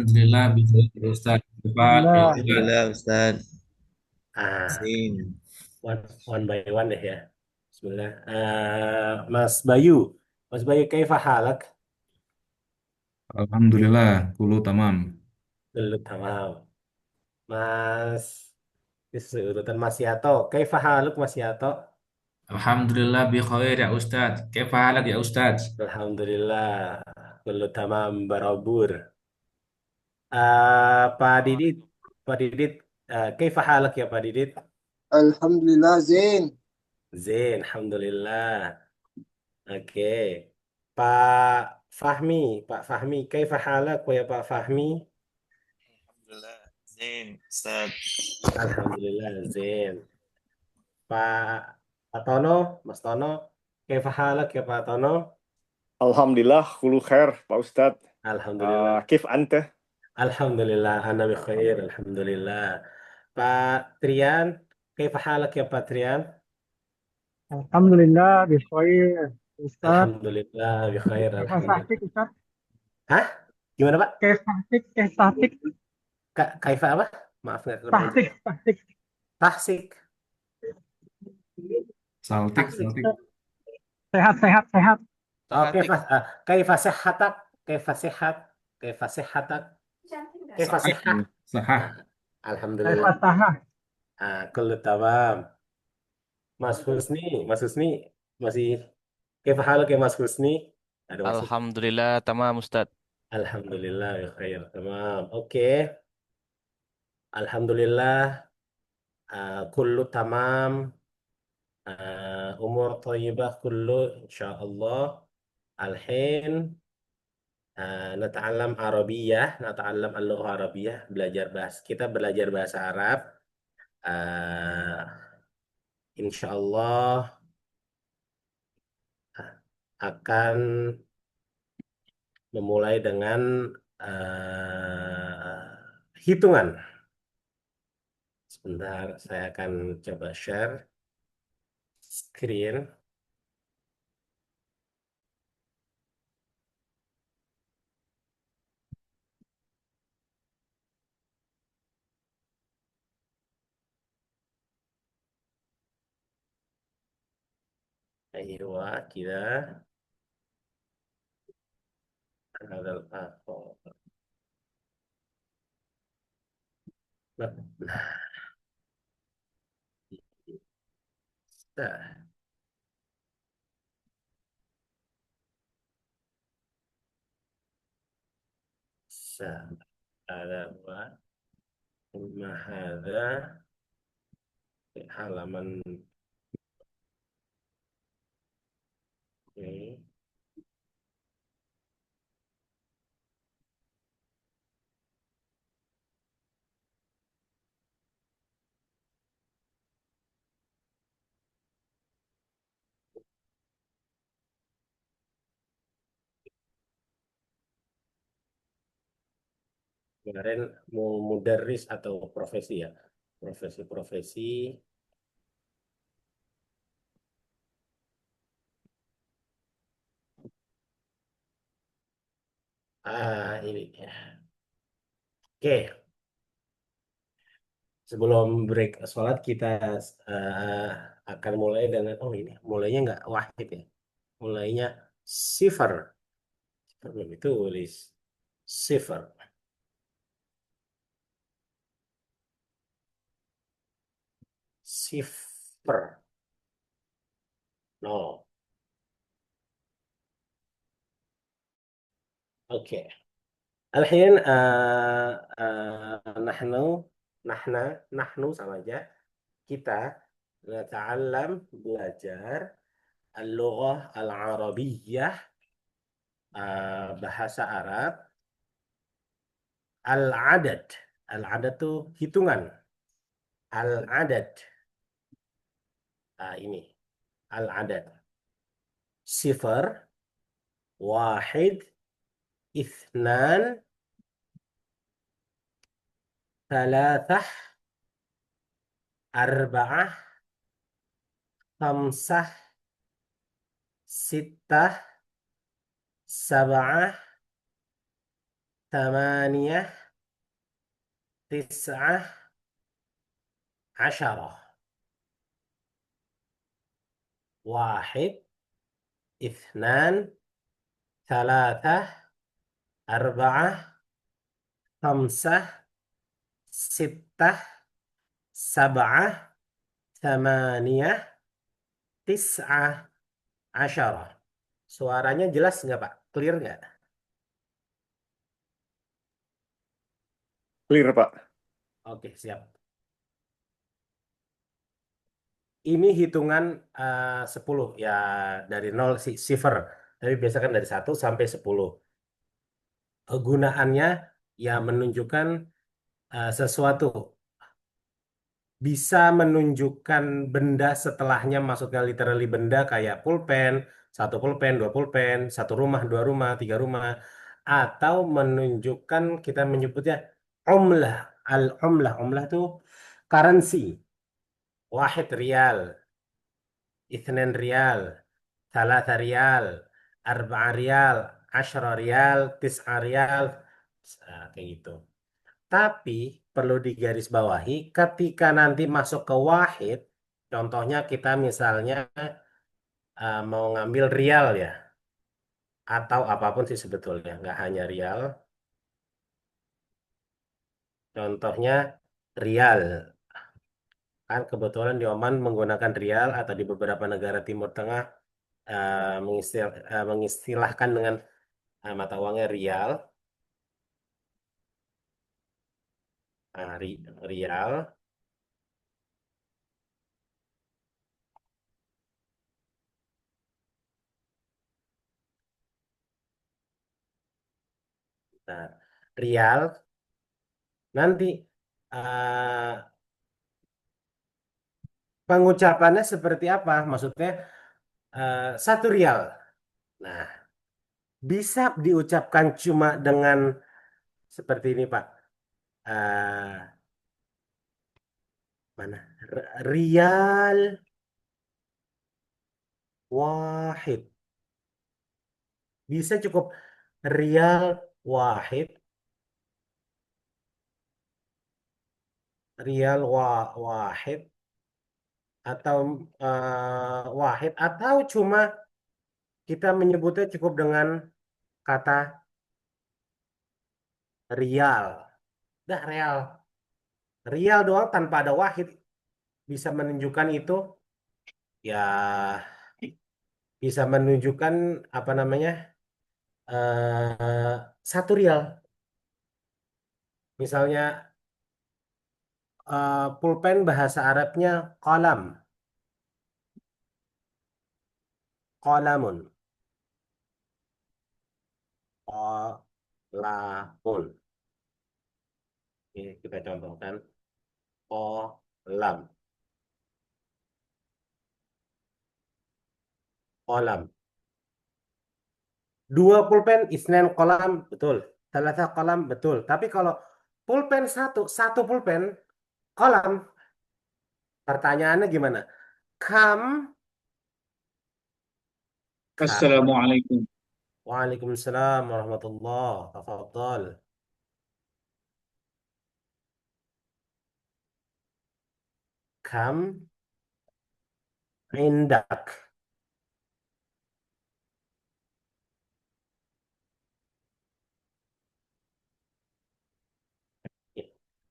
Alhamdulillah bisa ya, Ustaz. Cepat ya Alhamdulillah. Ustaz. Alhamdulillah Ustaz. Ah, Sin. one by one deh ya. Bismillah. Mas Bayu. Mas Bayu, kaifa halak? Alhamdulillah, kulu tamam. Dulu tamam. Mas, ini urutan Mas Yato. Kaifa haluk Mas Yato? Alhamdulillah bi khair ya Ustaz. Kaifa halak ya Ustaz? Alhamdulillah. Dulu tamam barabur. Pak Didit. Pak Didit. Kaifa halak ya Pak Didit? Alhamdulillah Zain. Zain, Alhamdulillah. Oke. Pak Fahmi. Pak Fahmi. Kaifa halak ya Pak Fahmi? Alhamdulillah. Sin. Ustaz. Alhamdulillah, Zain. Pak Pak Tono, Mas Tono, kaifa halak ya Pak Tono? Alhamdulillah, kulu khair, Pak Ustadz. Alhamdulillah. Kif ante? Alhamdulillah, ana bi khair, alhamdulillah. Pak Trian, kaifa halak ya Pak Trian? Alhamdulillah bikhair. Ustaz, Alhamdulillah bi khair, kaifa sahtik alhamdulillah. Ustaz? Hah? Gimana Pak? Kaifa sahtik? Kaifa apa? Maaf nggak kurang Sahtik, jelas. sahtik. Tahsik. Saltik, Tahsik. saltik. Sehat, sehat, sehat. Oke, Satik. Pak. Kaifa sehatak? Kaifa sehat? Kaifa sehatak? Kaifa Sahah, sehat? sahah. Ah, Kaifa Alhamdulillah. sahah? Kullu tamam. Mas Husni masih kayak haluk ya Mas Husni? Ada Mas Husni. Alhamdulillah, tamam Ustadz. Alhamdulillah ya khair. Tamam. Oke. Alhamdulillah kullu tamam. Umur thayyibah kullu insyaallah. Alhin nata'allam Arabiyah, nata'allam al-lughah Arabiyah, kita belajar bahasa Arab. Uh, insyaallah akan memulai dengan hitungan. Sebentar, saya akan coba share screen. Ayo, kita ada apa? Nah, nah, ada apa? Ada halaman ini. Kemarin mau mudaris atau profesi ya? Profesi-profesi. Ini ya. Oke. Sebelum break sholat kita eh, akan mulai dengan ini mulainya nggak wahid ya, mulainya sifar. Belum ditulis sifar, sifar, no. Oke. Alhin nahnu nahna nahnu sama aja, kita nata'allam belajar al-lughah al-arabiyyah, bahasa Arab, al-adad. Al-adad tuh hitungan. Al-adad. Ini al-adad. Sifar, wahid, ithnan, thalathah, arba'ah, khamsah, sittah, sab'ah, ثمانية تسعة عشرة واحد اثنان ثلاثة أربعة خمسة ستة سبعة ثمانية تسعة عشرة. Suaranya jelas nggak Pak? Clear nggak? Clear, Pak. Oke, siap. Ini hitungan 10 ya, dari 0 cipher. Tapi biasa kan dari 1 sampai 10. Kegunaannya ya menunjukkan sesuatu. Bisa menunjukkan benda setelahnya, maksudnya literally benda kayak pulpen, satu pulpen, dua pulpen, satu rumah, dua rumah, tiga rumah. Atau menunjukkan, kita menyebutnya umlah. Umlah itu currency. Wahid rial, ithnan rial, thalatha rial, arba'a rial, asyara rial, tis'a rial. Nah, kayak gitu. Tapi perlu digarisbawahi ketika nanti masuk ke wahid, contohnya kita misalnya mau ngambil rial ya, atau apapun sih sebetulnya, nggak hanya rial. Contohnya rial, kan kebetulan di Oman menggunakan rial atau di beberapa negara Timur Tengah mengistilahkan dengan mata uangnya rial. Nah, rial. Nah, rial nanti eh, pengucapannya seperti apa? Maksudnya satu rial. Nah, bisa diucapkan cuma dengan seperti ini, Pak. Eh, mana? Rial wahid. Bisa cukup rial wahid, wahid, atau wahid, atau cuma kita menyebutnya cukup dengan kata rial. Dah, real. Rial doang tanpa ada wahid bisa menunjukkan itu, ya bisa menunjukkan apa namanya, satu rial. Misalnya pulpen bahasa Arabnya kolam, kolamun, kolamun. Ini kita contohkan kolam, kolam. Dua pulpen isnen kolam, betul. Salah kolam, betul. Tapi kalau pulpen satu pulpen kolam, pertanyaannya gimana? Kam, kam. Assalamualaikum. Waalaikumsalam warahmatullah. Tafadhal. Kam indak.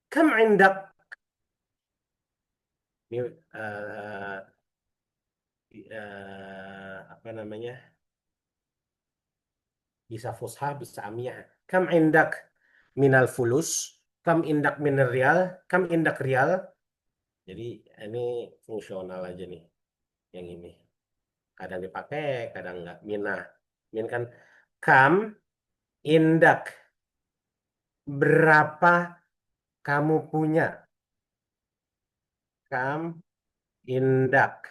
Kam indak. Ini apa namanya? Bisa fusha, bisa amiyah. Kam indak minal fulus. Kam indak minal rial. Kam indak rial. Jadi ini fungsional aja nih. Yang ini. Kadang dipakai, kadang enggak. Minah. Min kan kam indak. Berapa kamu punya? Kam indak.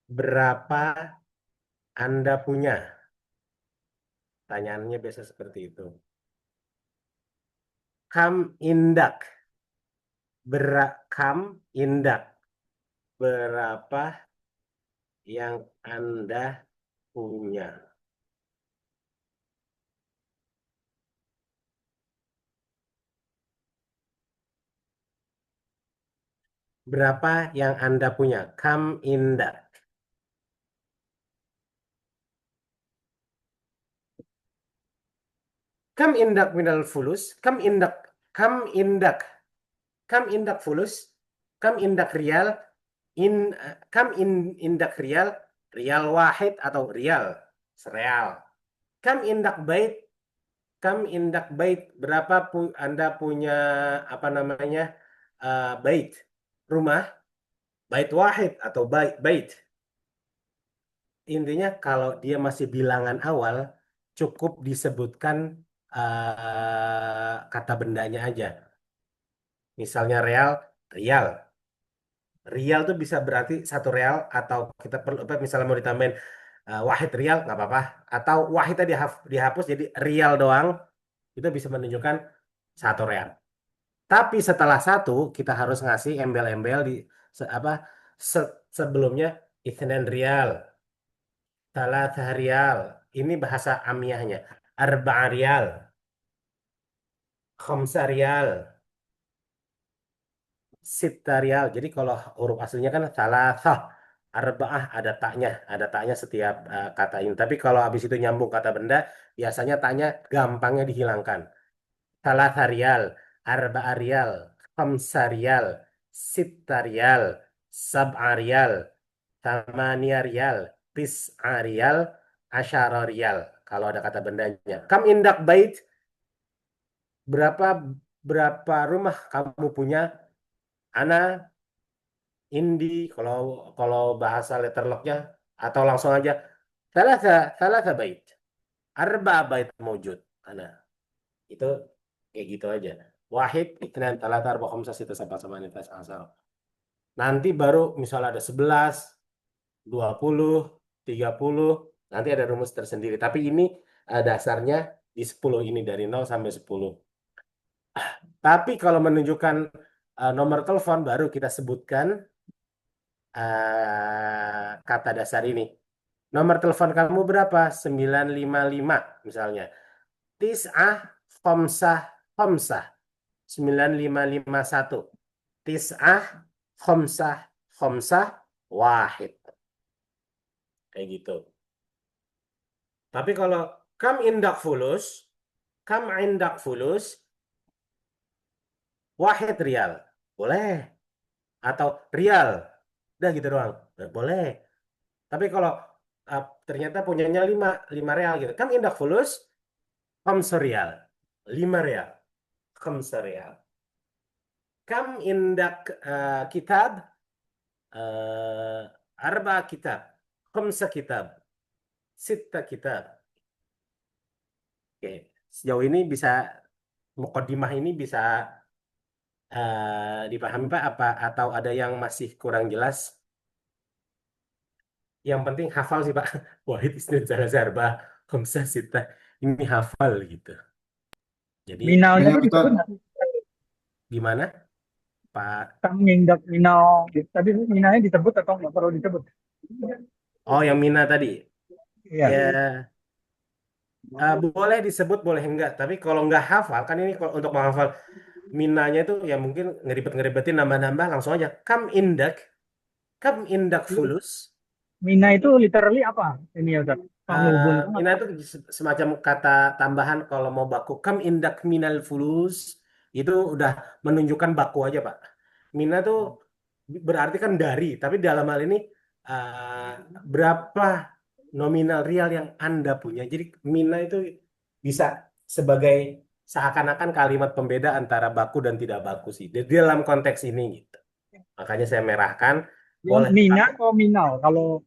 Berapa Anda punya? Pertanyaannya biasa seperti itu. Kam indak. Kam indak. Berapa yang Anda punya? Berapa yang Anda punya? Kam indak. Kam indak minal fulus. Kam indak fulus. Kam indak rial. Kam indak rial. Rial wahid atau rial. Sereal. Kam indak bait. Kam indak bait. Berapa Anda punya apa namanya? Bait. Rumah. Bait wahid atau bait. Intinya kalau dia masih bilangan awal, cukup disebutkan kata bendanya aja. Misalnya real, rial. Rial tuh bisa berarti satu real atau kita perlu apa misalnya mau ditambahin wahid rial nggak apa-apa. Atau wahidnya dihapus jadi rial doang, itu bisa menunjukkan satu real. Tapi setelah satu kita harus ngasih embel-embel di apa sebelumnya itsnan rial. Salasah rial. Ini bahasa amiyahnya. Arba'a rial. Khamsa rial. Sitta rial. Jadi kalau huruf aslinya kan salasah. Arba'ah ada taknya. Ada taknya setiap kata ini. Tapi kalau habis itu nyambung kata benda, biasanya taknya gampangnya dihilangkan. Salasah rial. Arba'a rial. Khamsa rial. Sitta rial. Sab'a rial. Tamania rial, tis'a rial, asyara rial. Kalau ada kata bendanya. Kam indak bait, berapa berapa rumah kamu punya? Ana indi kalau kalau bahasa letterlocknya atau langsung aja salah bait. Arba bait mewujud. Ana itu kayak gitu aja. Wahid, itnan, talata, arba, khamsah, sita, sab'a, tsamaniyah, tas'a, 'ashara. Nanti baru misalnya ada 11, 20, 30, nanti ada rumus tersendiri. Tapi ini dasarnya di 10 ini dari 0 sampai 10. Tapi kalau menunjukkan nomor telepon baru kita sebutkan kata dasar ini. Nomor telepon kamu berapa? 955 misalnya. Tis'ah khamsah khamsah 9551. Tis'ah khamsah khamsah wahid. Kayak gitu. Tapi kalau kam indak fulus, wahid rial, boleh. Atau rial, udah gitu doang, boleh. Tapi kalau ternyata punyanya 5 real gitu, kam indak fulus, khamsa rial, 5 real, khamsa rial. Kam indak kitab, arba kitab, khamsa kitab, sitta kitab. Oke, sejauh ini bisa mukadimah ini bisa dipahami Pak apa atau ada yang masih kurang jelas? Yang penting hafal sih Pak. Wahid isnin salah zarba khamsah sita. Ini hafal gitu. Jadi Minalnya Ya, kan disebut Ustaz. nggak? gimana Pak? Kam indak minal. Tapi minalnya disebut atau nggak perlu disebut? Oh yang Mina tadi. Iya. Ya boleh disebut boleh enggak. Tapi kalau enggak hafal kan ini kalau untuk menghafal Minanya itu ya mungkin ngeribet-ngeribetin nambah-nambah langsung aja. Kam indak fulus. Mina itu literally apa? Ini ya Ustaz. Penghubung Mina apa? itu semacam kata tambahan kalau mau baku kam indak minal fulus itu udah menunjukkan baku aja Pak. Mina tuh berarti kan dari, tapi dalam hal ini uh, berapa nominal real yang Anda punya. Jadi Mina itu bisa sebagai seakan-akan kalimat pembeda antara baku dan tidak baku sih. Di dalam konteks ini gitu. Makanya saya merahkan Yang boleh. Mina atau Minal? Kalau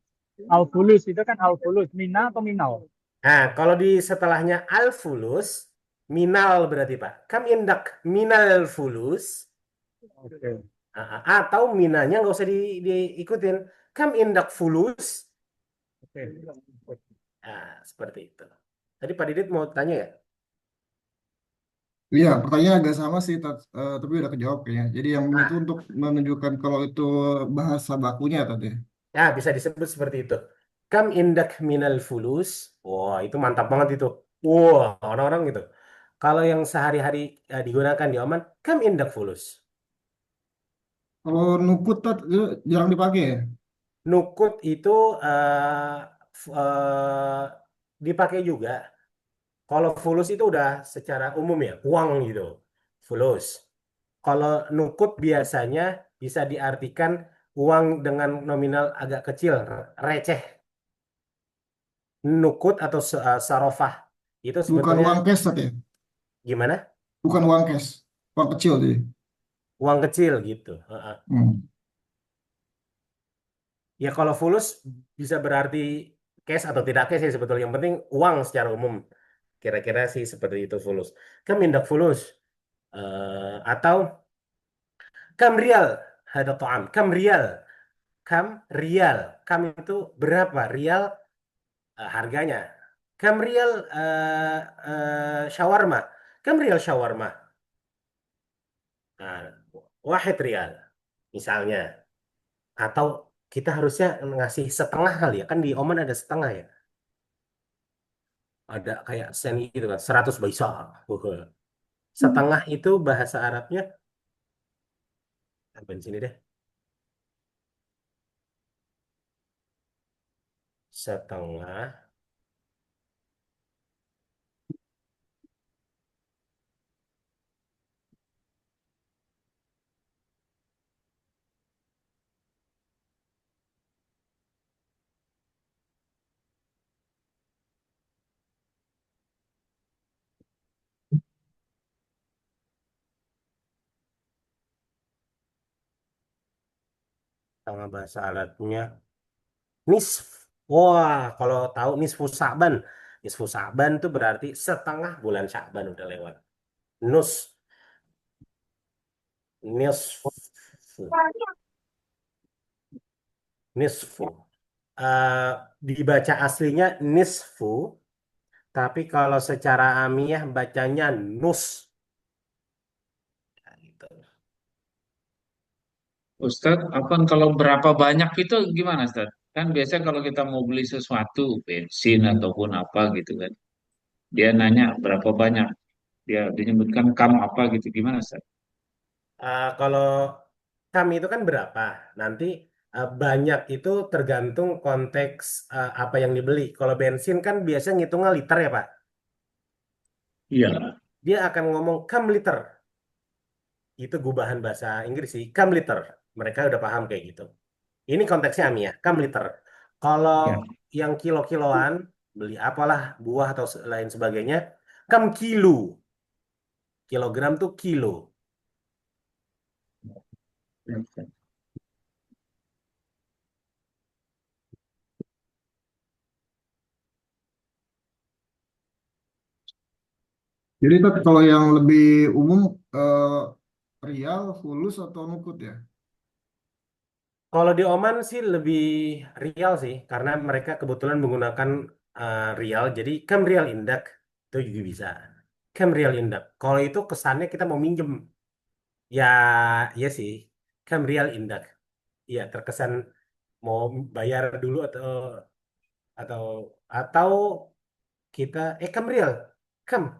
Alfulus itu kan Alfulus. Mina atau Minal? Nah, kalau di setelahnya al-fulus, minal berarti Pak. Kam indak minal fulus, Oke. atau minanya nggak usah diikutin. Kam indak fulus, Oke. seperti itu. Tadi Pak Didit mau tanya ya? Iya, pertanyaan agak sama sih, tapi udah kejawab kayaknya. Jadi yang ini tuh Nah, untuk menunjukkan kalau itu bahasa bakunya tadi. ya bisa disebut seperti itu. Kam indak minal fulus, wah itu mantap banget itu. Wah, orang-orang gitu. Kalau yang sehari-hari digunakan di Oman, kam indak fulus. Kalau nukut Tat, itu jarang dipakai ya. Nukut itu eh, dipakai juga. Kalau fulus itu udah secara umum ya, uang gitu. Fulus. Kalau nukut biasanya bisa diartikan uang dengan nominal agak kecil, receh. Nukut atau sarofah. Itu Bukan sebetulnya uang cash Tat ya. gimana? Bukan uang cash. Uang kecil jadi. Uang kecil gitu. Heeh. Hmm. Ya kalau fulus bisa berarti cash atau tidak cash sih sebetulnya. Yang penting uang secara umum. Kira-kira sih seperti itu fulus. Mindak fulus. Atau kam rial. Ada ta'am. Kam rial. Kam rial. Kam itu berapa? Rial harganya. Kam rial shawarma. Kam rial shawarma. Nah, wahid rial. Misalnya. Atau kita harusnya ngasih setengah kali ya. Kan di Oman ada setengah ya. Ada kayak sen gitu kan. 100 baisa. Setengah itu bahasa Arabnya. Apa di sini deh. Setengah. Setengah bahasa Arabnya. Nisf. Wah, kalau tahu nisfu Sa'ban. Nisfu Sa'ban itu berarti setengah bulan Sa'ban udah lewat. Nus. Nisfu. Nisfu. Eh, dibaca aslinya nisfu, tapi kalau secara amiyah bacanya nus. Nah, gitu. Ustadz, apa kalau berapa banyak itu gimana, Ustadz? Kan biasanya kalau kita mau beli sesuatu, bensin ataupun apa gitu kan, dia nanya berapa banyak, dia disebutkan kam apa gitu, gimana, Ustadz? Kalau kami itu kan berapa? Nanti banyak itu tergantung konteks apa yang dibeli. Kalau bensin kan biasanya ngitungnya liter ya, Pak. Iya. Dia akan ngomong kam liter. Itu gubahan bahasa Inggris sih, kam liter. Mereka udah paham kayak gitu. Ini konteksnya Ami ya, kam liter. Kalau Ya. yang kilo-kiloan, beli apalah, buah atau lain sebagainya, kam kilo. Kilogram tuh kilo. Jadi Tat, kalau yang lebih umum rial, fulus atau nukut ya. Kalau di Oman sih lebih rial sih, karena mereka kebetulan menggunakan rial. Jadi kam rial indak itu juga bisa. Kam rial indak. Kalau itu kesannya kita mau minjem, ya, ya sih. Kam rial indak. Iya, terkesan mau bayar dulu atau atau kita kam rial, kam.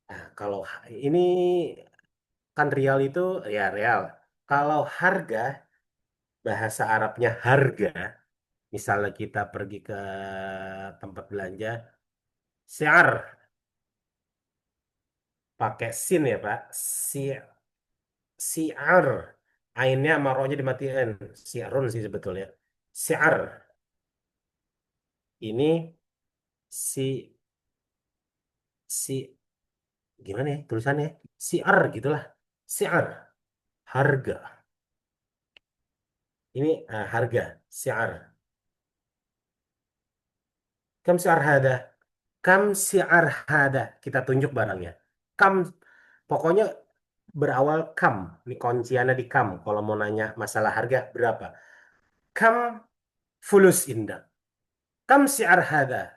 Nah, kalau ini kan rial itu ya real. Kalau harga bahasa Arabnya harga. Misalnya kita pergi ke tempat belanja, siar, pakai sin ya Pak, si, siar, ainnya sama rohnya dimatiin, siarun sih sebetulnya, siar, ini si, si, gimana ya tulisannya, siar gitulah, siar, harga, ini harga, siar, kam siar hada, kam siar hada, kita tunjuk barangnya, kam, pokoknya berawal kam. Ini kunciannya di kam. Kalau mau nanya masalah harga berapa? Kam fulus indak. Kam si'ar hada.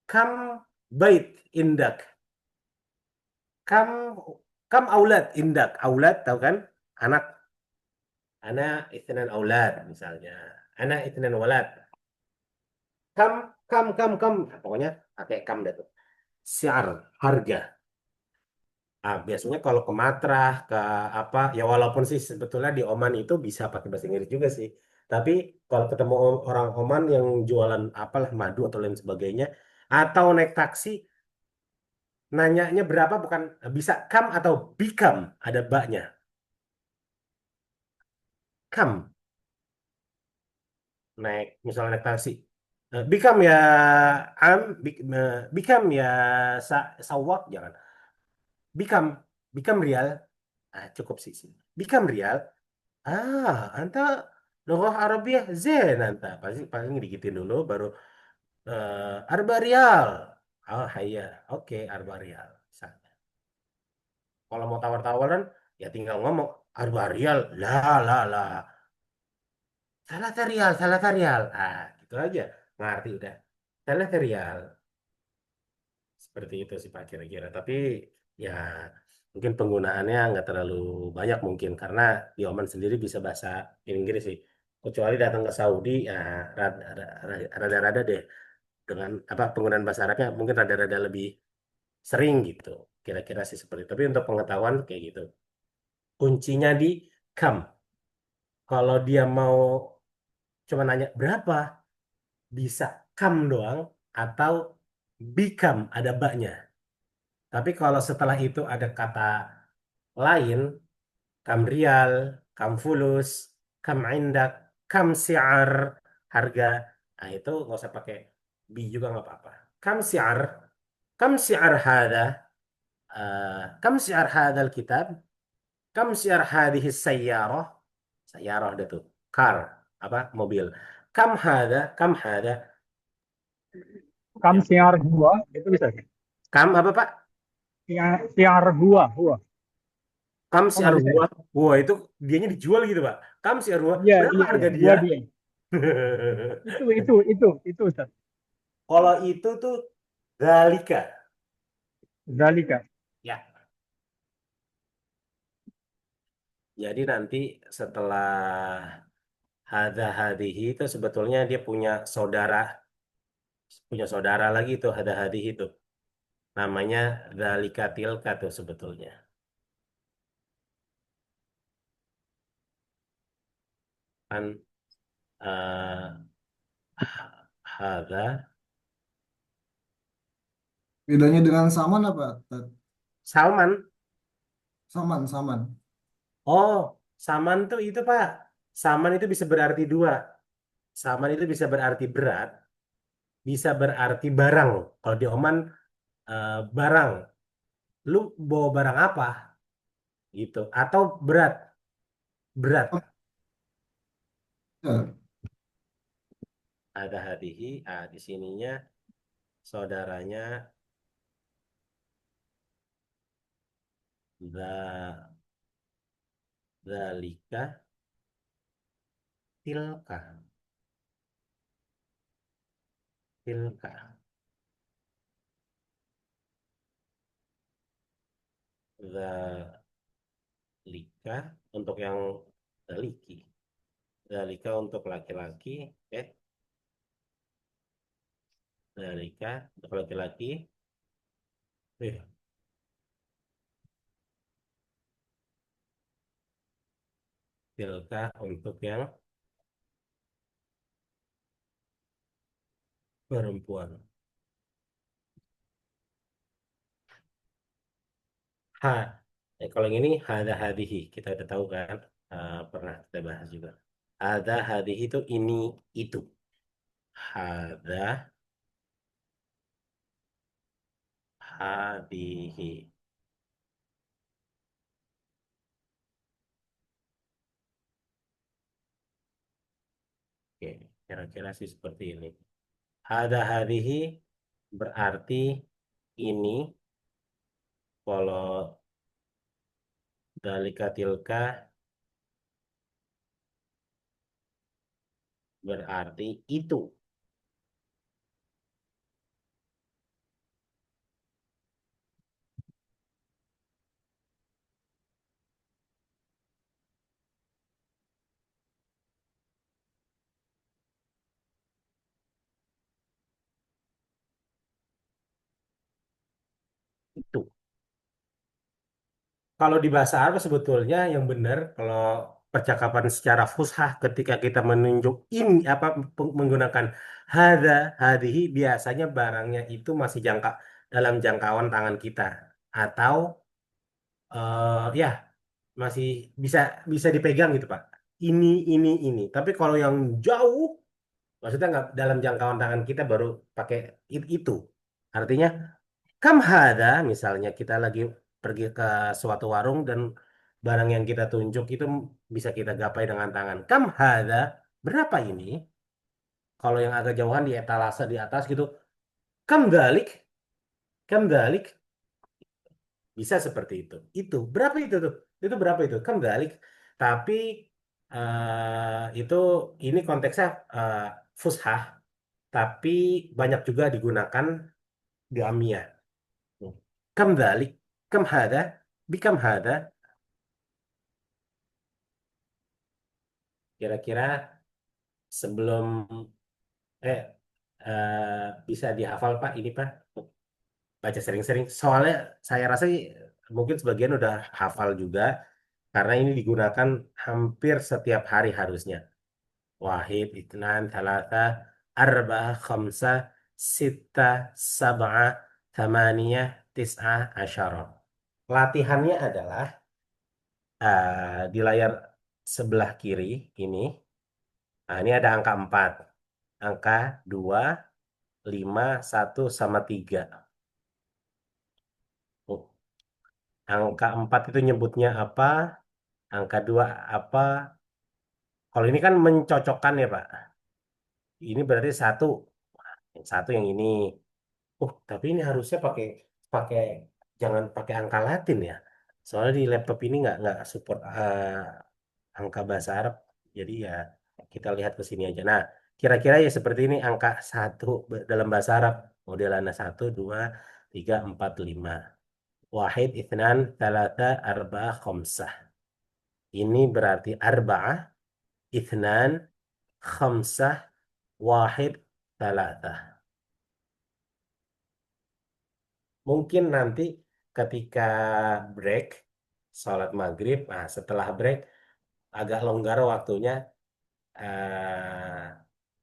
Kam bait indak. Kam kam aulad indak. Aulad tahu kan? Anak. Anak itnan aulad misalnya. Anak itnan walad. Kam. Pokoknya pakai kam dah tuh. Si'ar harga. Biasanya kalau ke Matrah, ke apa, ya walaupun sih sebetulnya di Oman itu bisa pakai bahasa Inggris juga sih. Tapi kalau ketemu orang Oman yang jualan apalah madu atau lain sebagainya, atau naik taksi, nanyanya berapa bukan bisa kam atau bikam, ada baknya. Kam, misalnya naik taksi. Bikam ya bikam ya sawak jangan. Bikam, bikam rial. Cukup sih sih. Bikam rial. Anta lughah Arabiyah Zen anta. Pasti paling digitin dulu baru Arba Rial. Oh iya, oke Arba Rial. Misalnya. Kalau mau tawar-tawaran ya tinggal ngomong Arba Rial. Lah lah lah. Salah Rial. Gitu aja. Ngerti udah. Salah Rial. Seperti itu sih Pak kira-kira. Tapi ya mungkin penggunaannya nggak terlalu banyak mungkin karena di Oman sendiri bisa bahasa Inggris sih. Kecuali datang ke Saudi ya rada-rada deh dengan apa penggunaan bahasa Arabnya mungkin rada-rada lebih sering gitu. Kira-kira sih seperti itu. Tapi untuk pengetahuan kayak gitu. Kuncinya di come. Kalau dia mau cuma nanya berapa, bisa come doang atau become ada baknya. Tapi kalau setelah itu ada kata lain, kam rial, kam fulus, kam indak, kam siar, harga, itu nggak usah pakai bi juga nggak apa-apa. Kam siar, kam siar hada, kam siar hadal kitab, kam siar hadhihi sayyarah, sayyarah itu tuh, car, apa mobil. Kam hada, Kam ya. siar gua, itu bisa. Kam apa Pak? Siar gua. Kam Oh siar nggak bisa ya? gua, gua itu dianya dijual gitu Pak. Kam siar gua, Iya, berapa iya, iya. harga dia? Gua dia. Itu Ustaz. Kalau itu tuh Dalika. Zalika. Ya, jadi nanti setelah hadza hadihi itu sebetulnya dia punya saudara lagi tuh hadza hadihi itu. Namanya Dalika tilka tuh sebetulnya. Kan eh hadza Bedanya dengan saman apa? Tat? Salman. Saman, saman. Oh, saman tuh itu Pak. Saman itu bisa berarti dua. Saman itu bisa berarti berat, bisa berarti barang. Kalau di Oman barang. Lu bawa barang apa? Gitu. Atau berat, Oh, berat. ya. Ada hadihi, di sininya saudaranya za zalika tilka tilka zalika untuk yang zaliki zalika untuk laki-laki zalika untuk laki-laki eh, tilka untuk yang perempuan. Ha, kalau yang ini hada hadihi kita udah tahu kan. Pernah kita bahas juga. Hada hadihi itu ini itu. Hada hadihi. Oke, kira-kira sih seperti ini. Hada hadihi berarti ini. Kalau dalika tilka berarti itu. Itu. Kalau di bahasa Arab sebetulnya yang benar kalau percakapan secara fushah ketika kita menunjuk ini apa menggunakan hada, hadihi biasanya barangnya itu masih dalam jangkauan tangan kita atau ya masih bisa bisa dipegang gitu Pak. Ini. Tapi kalau yang jauh maksudnya nggak dalam jangkauan tangan kita baru pakai itu. Artinya kam hada misalnya kita lagi pergi ke suatu warung dan barang yang kita tunjuk itu bisa kita gapai dengan tangan. Kam hada berapa ini? Kalau yang agak jauhan di etalase di atas gitu. Kam dalik, kam dalik bisa seperti itu. Itu berapa itu tuh? Itu berapa itu? Kam dalik. Tapi itu ini konteksnya fushah, tapi banyak juga digunakan di amiyah. Kam dalik, kam hada, bikam hada. Kira-kira sebelum eh bisa dihafal Pak ini Pak baca sering-sering. Soalnya saya rasa mungkin sebagian udah hafal juga karena ini digunakan hampir setiap hari harusnya. Wahid, itnan, thalatha, arba'ah, khamsah, sittah, sab'ah, thamaniyah, tis'ah, asyarah. Latihannya adalah di layar sebelah kiri ini. Nah, ini ada angka 4, angka 2, 5, 1, sama 3. Oh, angka 4 itu nyebutnya apa? Angka 2 apa? Kalau ini kan mencocokkan ya, Pak. Ini berarti satu. Yang satu yang ini. Oh, tapi ini harusnya pakai pakai jangan pakai angka Latin ya. Soalnya di laptop ini nggak support angka bahasa Arab. Jadi ya kita lihat ke sini aja. Nah, kira-kira ya seperti ini angka satu dalam bahasa Arab. Modelannya satu, dua, tiga, empat, lima. Wahid, ithnan, thalatha, arba'ah, khamsah. Ini berarti arba'ah, ithnan, khamsah, wahid, thalatha. Mungkin nanti ketika break, sholat maghrib, nah setelah break agak longgar waktunya, eh,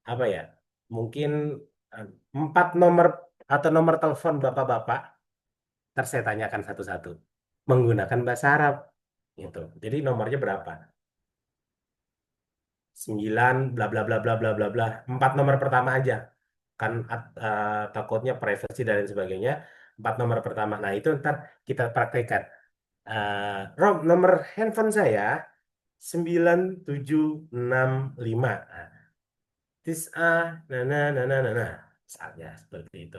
apa ya? Mungkin eh, 4 nomor atau nomor telepon bapak-bapak, ntar saya tanyakan satu-satu menggunakan bahasa Arab, gitu. Jadi nomornya berapa? 9 bla bla bla bla bla bla bla. 4 nomor pertama aja. Kan takutnya privacy dan lain sebagainya. 4 nomor pertama. Nah, itu ntar kita praktekkan. Rob, nomor handphone saya 9765. Nah, Tis'ah, nah. Misalnya seperti itu.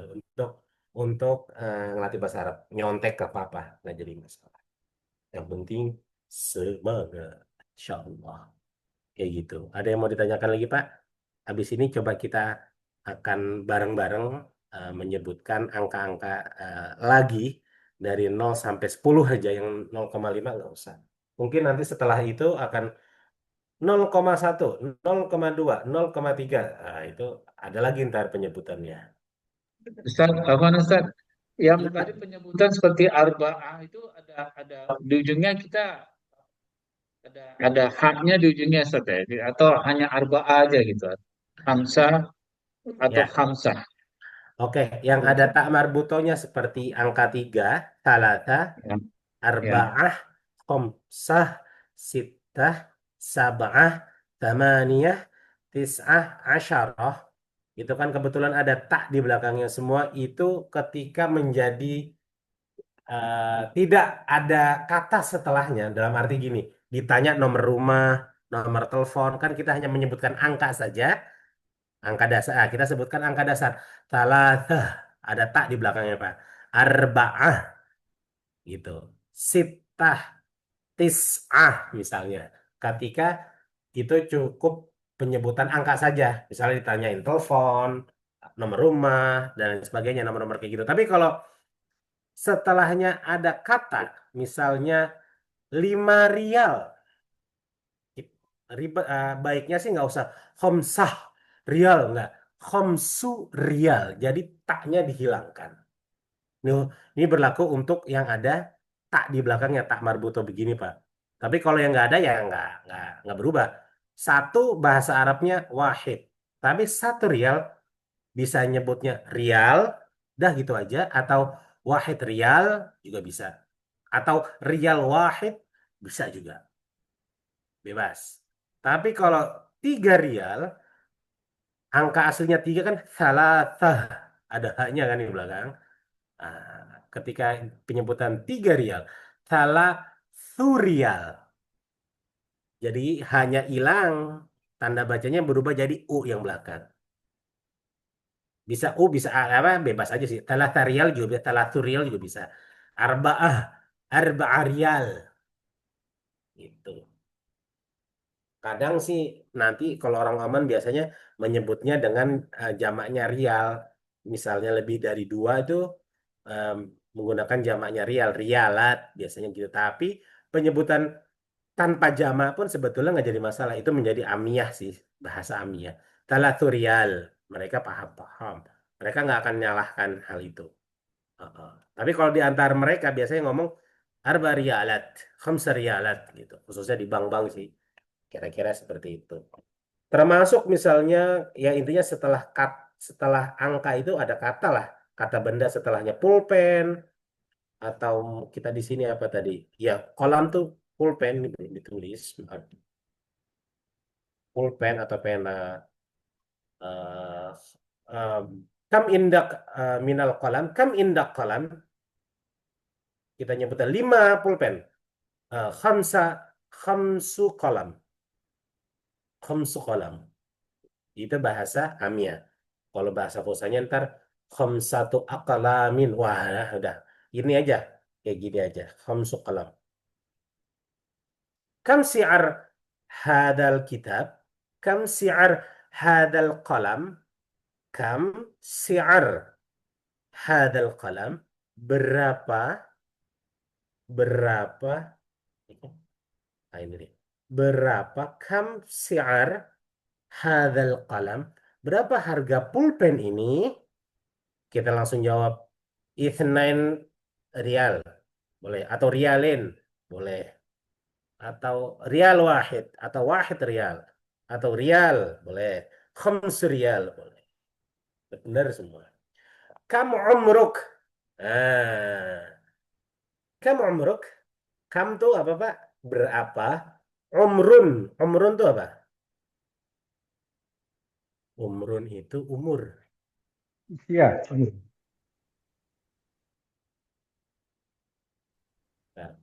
Untuk ngelatih bahasa Arab. Nyontek ke papa. Nggak jadi masalah. Yang penting semangat. Insya Allah. Kayak gitu. Ada yang mau ditanyakan lagi, Pak? Habis ini coba kita akan bareng-bareng menyebutkan angka-angka lagi dari 0 sampai 10 aja, yang 0,5 nggak usah. Mungkin nanti setelah itu akan 0,1, 0,2, 0,3. Nah, itu ada lagi ntar penyebutannya. Ustaz, apa Ustaz? Yang Ya, tadi penyebutan seperti arba'ah itu ada di ujungnya kita ada haknya di ujungnya Ustaz ya? Atau hanya arba'ah aja gitu. Hamzah atau ya. khamsah. Oke, yang ada tak marbutonya seperti angka 3, talata, Ya, ya. arba'ah, khamsah, sittah, sab'ah, tamaniyah, tis'ah, asyarah. Itu kan kebetulan ada tak di belakangnya semua. Itu ketika menjadi tidak ada kata setelahnya. Dalam arti gini, ditanya nomor rumah, nomor telepon, kan kita hanya menyebutkan angka saja. Angka dasar, kita sebutkan angka dasar. Salatah, ada tak di belakangnya Pak. Arba'ah, gitu. Sittah, tis'ah misalnya. Ketika itu cukup penyebutan angka saja. Misalnya ditanyain telepon, nomor rumah, dan lain sebagainya, nomor-nomor kayak gitu. Tapi kalau setelahnya ada kata, misalnya 5 rial, baiknya sih nggak usah khomsah rial, nggak. Khomsu rial. Jadi taknya dihilangkan. Ini berlaku untuk yang ada tak di belakangnya, tak marbuto begini, Pak. Tapi kalau yang nggak ada ya nggak berubah. Satu bahasa Arabnya wahid. Tapi satu rial bisa nyebutnya rial, dah gitu aja. Atau wahid rial juga bisa. Atau rial wahid bisa juga. Bebas. Tapi kalau 3 rial, angka aslinya 3 kan salatah. Ada haknya kan di belakang. Ketika penyebutan 3 rial, salah surial. Jadi hanya hilang, tanda bacanya berubah jadi U yang belakang. Bisa U, bisa A, apa, bebas aja sih. Salah rial juga bisa, salah surial juga bisa. Arba'ah, arba'ah rial. Gitu. Kadang sih nanti kalau orang aman biasanya menyebutnya dengan jamaknya rial. Misalnya lebih dari 2 itu em, menggunakan jamaknya rial, rialat biasanya gitu. Tapi penyebutan tanpa jamak pun sebetulnya nggak jadi masalah. Itu menjadi amiyah sih, bahasa amiyah. Talaturial, mereka paham-paham. Mereka nggak akan nyalahkan hal itu. Heeh. Tapi kalau di antara mereka biasanya ngomong arba rialat, khamsa rialat gitu. Khususnya di bank-bank sih. Kira-kira seperti itu. Termasuk misalnya ya intinya setelah angka itu ada kata lah, kata benda setelahnya pulpen atau kita di sini apa tadi? Ya, kolam tuh pulpen ditulis pulpen atau pena. eh em, kam indak minal kolam, kam indak kolam, kita nyebutnya 5 pulpen. Khamsa khamsu kolam, khamsu kolam. Itu bahasa Amia. Kalau bahasa Fusanya ntar khamsatu aqlamin. Wah, udah. Ini aja. Kayak gini aja. Khamsu qalam. Kam si'ar hadal kitab? Kam si'ar hadal qalam? Kam si'ar hadal qalam? Berapa? Berapa? Nah, ini dia. Berapa kam si'ar hadal qalam? Berapa harga pulpen ini? Kita langsung jawab Ithnain rial. Boleh. Atau rialin. Boleh. Atau rial wahid. Atau wahid rial. Atau rial. Boleh. Khams rial. Boleh. Benar semua. Kam umruk. Nah. Kam umruk. Kam tuh apa, Pak? Berapa? Umrun. Umrun tuh apa? Umrun itu umur. Iya. Nah,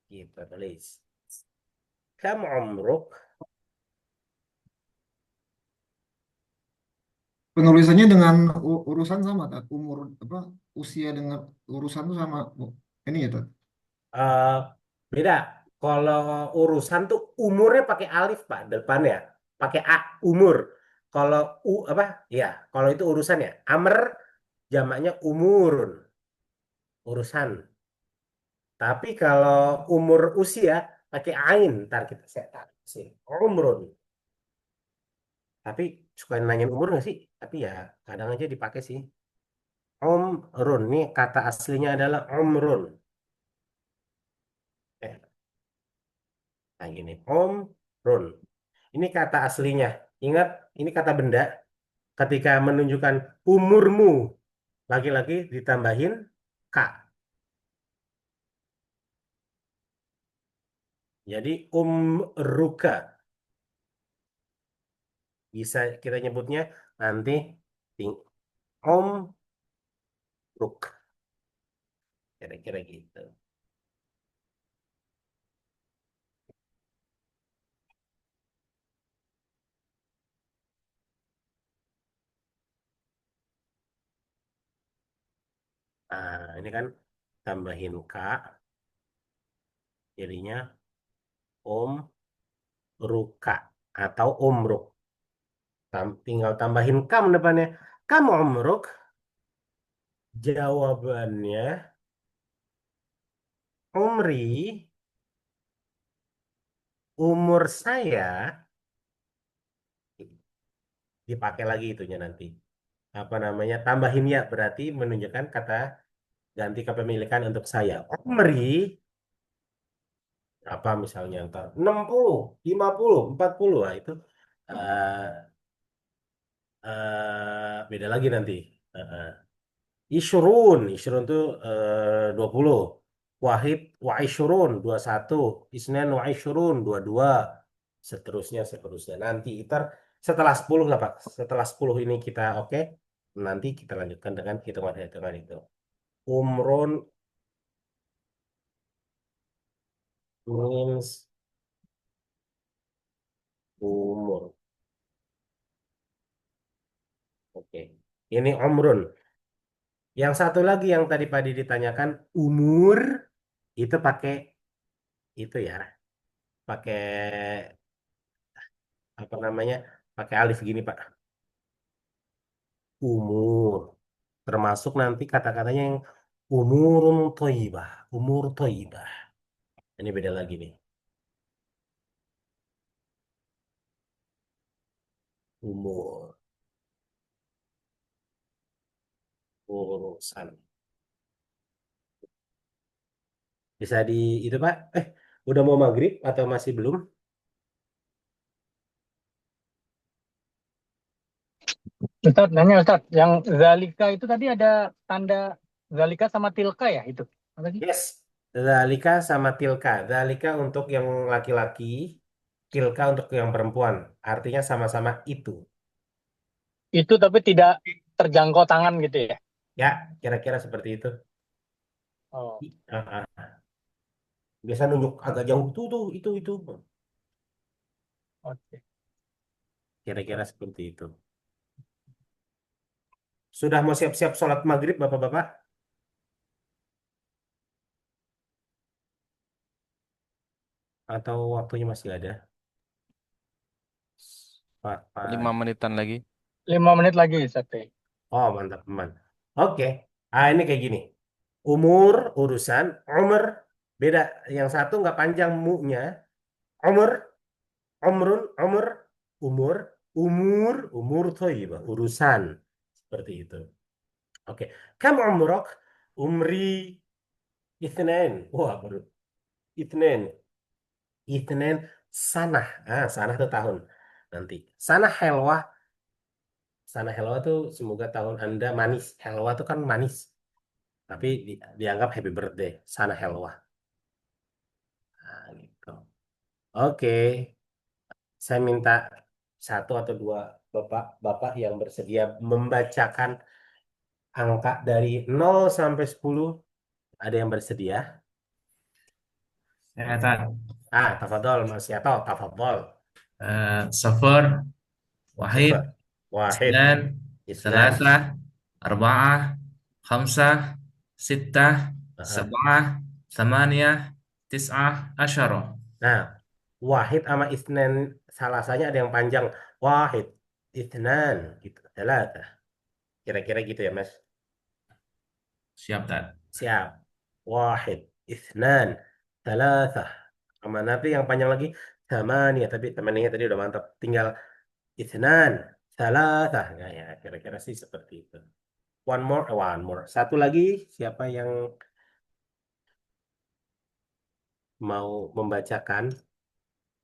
kita tulis. Kam umruk. Penulisannya dengan urusan sama, Tat. Umur apa usia dengan urusan itu sama. Ini ya, Tat. eh Beda. Kalau urusan tuh umurnya pakai alif, Pak, depannya. Pakai A, umur. Kalau U apa? Ya, kalau itu urusan ya. Amr jamaknya umurun, urusan. Tapi kalau umur usia pakai ain, ntar kita setan sih. Umrun. Tapi suka nanyain umur nggak sih? Tapi ya kadang aja dipakai sih. Umrun. Nih kata aslinya adalah umrun. Eh, nah gini. Umrun. Ini kata aslinya. Ingat, ini kata benda. Ketika menunjukkan umurmu, laki-laki ditambahin K. Jadi umruka. Bisa kita nyebutnya nanti ting- omruk. Kira-kira gitu. Nah, ini kan tambahin K, jadinya omruka atau omruk. Tinggal tambahin kam depannya. Kam omruk, jawabannya umri, umur saya, dipakai lagi itunya nanti. Apa namanya? Tambahin ya, berarti menunjukkan kata ganti kepemilikan untuk saya. Umri apa misalnya ntar 60, 50, 40 lah itu eh beda lagi nanti. Eh, eh. Ishrun tuh 20. Wahid wa ishrun 21. Isnen wa ishrun 22. Seterusnya. Nanti ntar setelah 10 lah Pak. Setelah 10 ini kita oke. Nanti kita lanjutkan dengan hitungan itu. Umrun means umur. Oke. Ini umrun. Yang satu lagi yang tadi Padi ditanyakan umur itu pakai itu ya, pakai apa namanya? Pakai alif gini Pak. Umur. Termasuk nanti kata-katanya yang umurun toibah, umur toibah. Ini beda lagi nih. Umur, urusan. Bisa di itu Pak? Udah mau maghrib atau masih belum? Ustaz, nanya Ustaz, yang zalika itu tadi ada tanda zalika sama tilka ya itu? Apa sih? Yes. Zalika sama tilka. Zalika untuk yang laki-laki, tilka untuk yang perempuan. Artinya sama-sama itu. Itu tapi tidak terjangkau tangan gitu ya? Ya, kira-kira seperti itu. Oh, Ah, ah. Biasa nunjuk agak jauh tuh, itu. oke. Kira-kira seperti itu. Sudah mau siap-siap sholat maghrib, Bapak-Bapak? Atau waktunya masih ada? Pak, Lima Pak. menitan lagi. 5 menit lagi Ustaz. Oh, mantap, teman. Oke. Ini kayak gini. Umur, urusan, umur, beda. Yang satu nggak panjang mu-nya. Umur, umur, umur, umur thayyibah, urusan. Seperti itu. Oke. Kam umrok? Umri ithnain. Wah, baru. Ithnain. Ithnain sanah. Sanah itu tahun. Nanti. Sanah helwah. Sanah helwah itu semoga tahun Anda manis. Helwah itu kan manis. Tapi dianggap happy birthday. Sanah helwah. Gitu. Oke. Saya minta satu atau dua bapak-bapak yang bersedia membacakan angka dari 0 sampai 10. Ada yang bersedia? Ya, Tan. Tafadhol Mas Yato, tafadhol. صفر واحد Sifat. Wahid, اثنان isnan. ثلاثة أربعة خمسة ستة Heeh. سبعة ثمانية تسعة عشرة. Nah, wahid sama isnan salasanya ada yang panjang. Wahid, isnan, gitu. Talata. Kira-kira gitu ya, Mas. Siap, Tan. Siap. Wahid, isnan, talata. Sama nanti yang panjang lagi, tamania. Tapi tamania tadi udah mantap. Tinggal isnan, talata. Nah, ya, kira-kira sih seperti itu. One more. Satu lagi, siapa yang mau membacakan?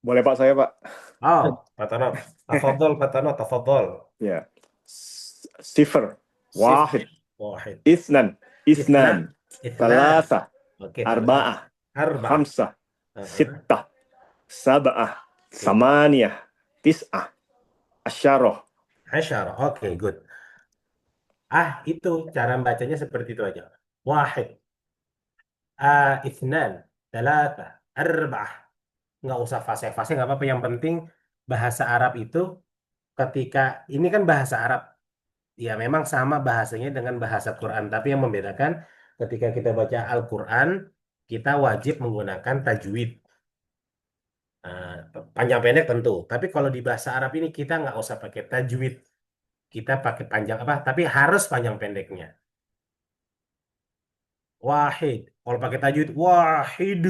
Boleh Pak saya Pak? Oh, Pak Tono. Tafadhol. Ya. Sifar, Sif, wahid, wahid. isnan, Ithna, ithnan. thalatha, Oke, arba'ah, arba'ah. khamsah, Heeh. sittah, sab'ah, Oke. samaniyah, tis'ah, asyarah. Asyara. Oke, good. Itu cara bacanya seperti itu aja. Wahid, ithnan, thalatha, arba'ah. Nggak usah fase-fase, nggak apa-apa. Yang penting bahasa Arab itu ketika ini kan bahasa Arab. Ya memang sama bahasanya dengan bahasa Quran, tapi yang membedakan ketika kita baca Al-Quran, kita wajib menggunakan tajwid. Nah, panjang pendek tentu, tapi kalau di bahasa Arab ini kita nggak usah pakai tajwid, kita pakai panjang apa, tapi harus panjang pendeknya. Wahid, kalau pakai tajwid, wahid,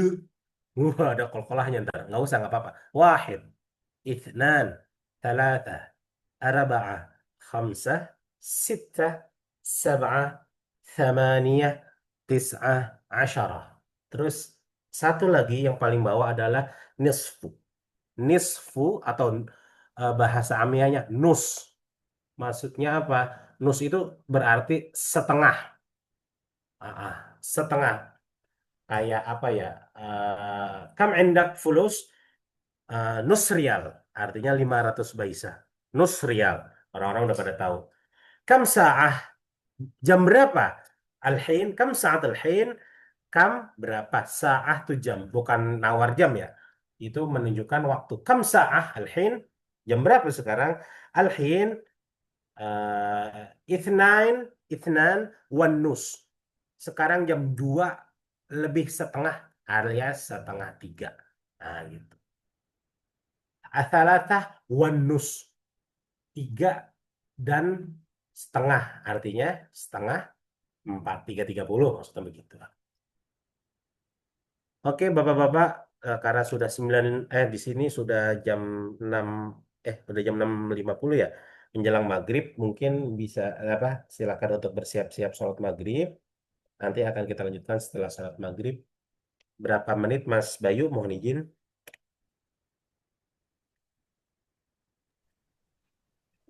ada kol-kolahnya ntar, nggak usah nggak apa-apa. Wahid, ithnan, talata, arba'ah, khamsah, sittah, sab'ah, thamaniyah, tis'ah asyarah. Terus satu lagi yang paling bawah adalah nisfu. Nisfu atau bahasa amiyahnya nus. Maksudnya apa? Nus itu berarti setengah. Setengah. Kayak apa ya? Kam indak fulus nus rial. Artinya 500 baisa. Nus rial. Orang-orang udah pada tahu. Kam sa'ah. Jam berapa? Al-hin. Kam sa'at al-hin. Kam berapa? Sa'ah tuh jam. Bukan nawar jam ya. Itu menunjukkan waktu. Kam sa'ah al-hin. Jam berapa sekarang? Al-hin. Ithnain. Ithnan. Wan nus. Sekarang jam 2 lebih setengah alias setengah 3. Nah, gitu. Athalatah wan nus. 3 dan setengah. Artinya setengah 4. 3.30 maksudnya begitu. Oke, Bapak-bapak, karena sudah 9 di sini sudah jam 6 udah jam 6.50 ya. Menjelang maghrib mungkin bisa apa? Silakan untuk bersiap-siap sholat maghrib. Nanti akan kita lanjutkan setelah sholat maghrib. Berapa menit Mas Bayu mohon izin?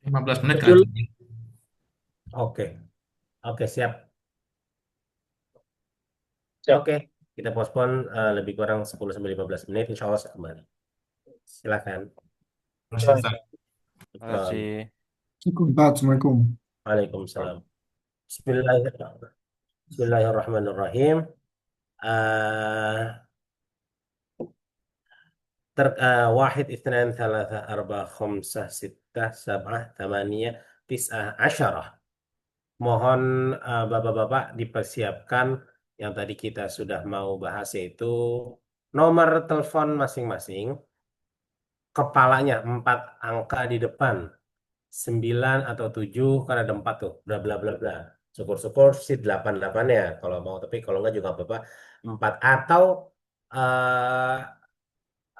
15 menit kan? Betul. Oke. Oke, siap. Siap. Oke, kita postpone lebih kurang 10-15 menit. Insya Allah saya kembali. Silakan. Terima kasih. Assalamualaikum. Waalaikumsalam. Bismillahirrahmanirrahim. Wahid, ithnan, thalatha, arba, khamsah, sittah, sab'ah, thamaniyah, tis'ah, asyarah. Mohon bapak-bapak dipersiapkan yang tadi kita sudah mau bahas yaitu nomor telepon masing-masing. Kepalanya 4 angka di depan. 9 atau 7 karena ada 4 tuh. Bla bla bla bla. Syukur-syukur sih 88 ya kalau mau, tapi kalau enggak juga apa-apa. 4 atau eh,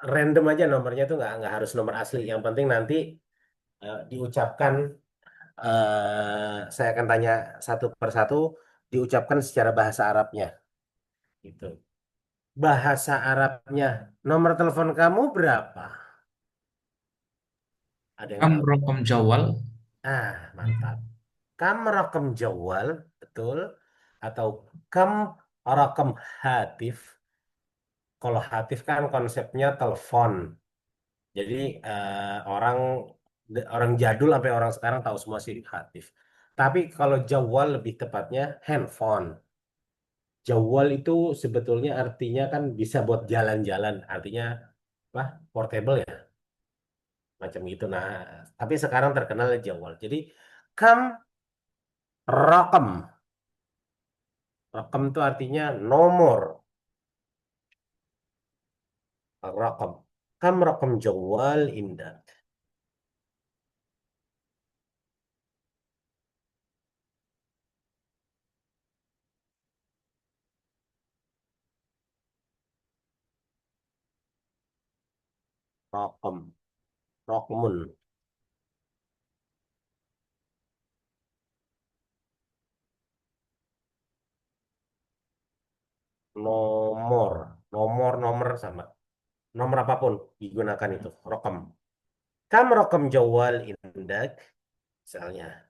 random aja nomornya tuh nggak harus nomor asli. Yang penting nanti diucapkan saya akan tanya satu persatu diucapkan secara bahasa Arabnya gitu. Bahasa Arabnya nomor telepon kamu berapa? Ada yang Kam tahu? rokom jawal. Mantap. Kam rakam jawal, betul. Atau kam rakam hatif. Kalau hatif kan konsepnya telepon. Jadi orang orang jadul sampai orang sekarang tahu semua sih hatif. Tapi kalau jawal lebih tepatnya handphone. Jawal itu sebetulnya artinya kan bisa buat jalan-jalan. Artinya apa? Portable ya, macam gitu. Nah, tapi sekarang terkenal jawal. Jadi kam rakam. Rakam itu artinya nomor. Rakam. Kam rakam jawal indah. Rakam. Rakmun. Nomor. Nomor sama. Nomor apapun digunakan itu. Rakam. Kam rakam jawal indak. Misalnya.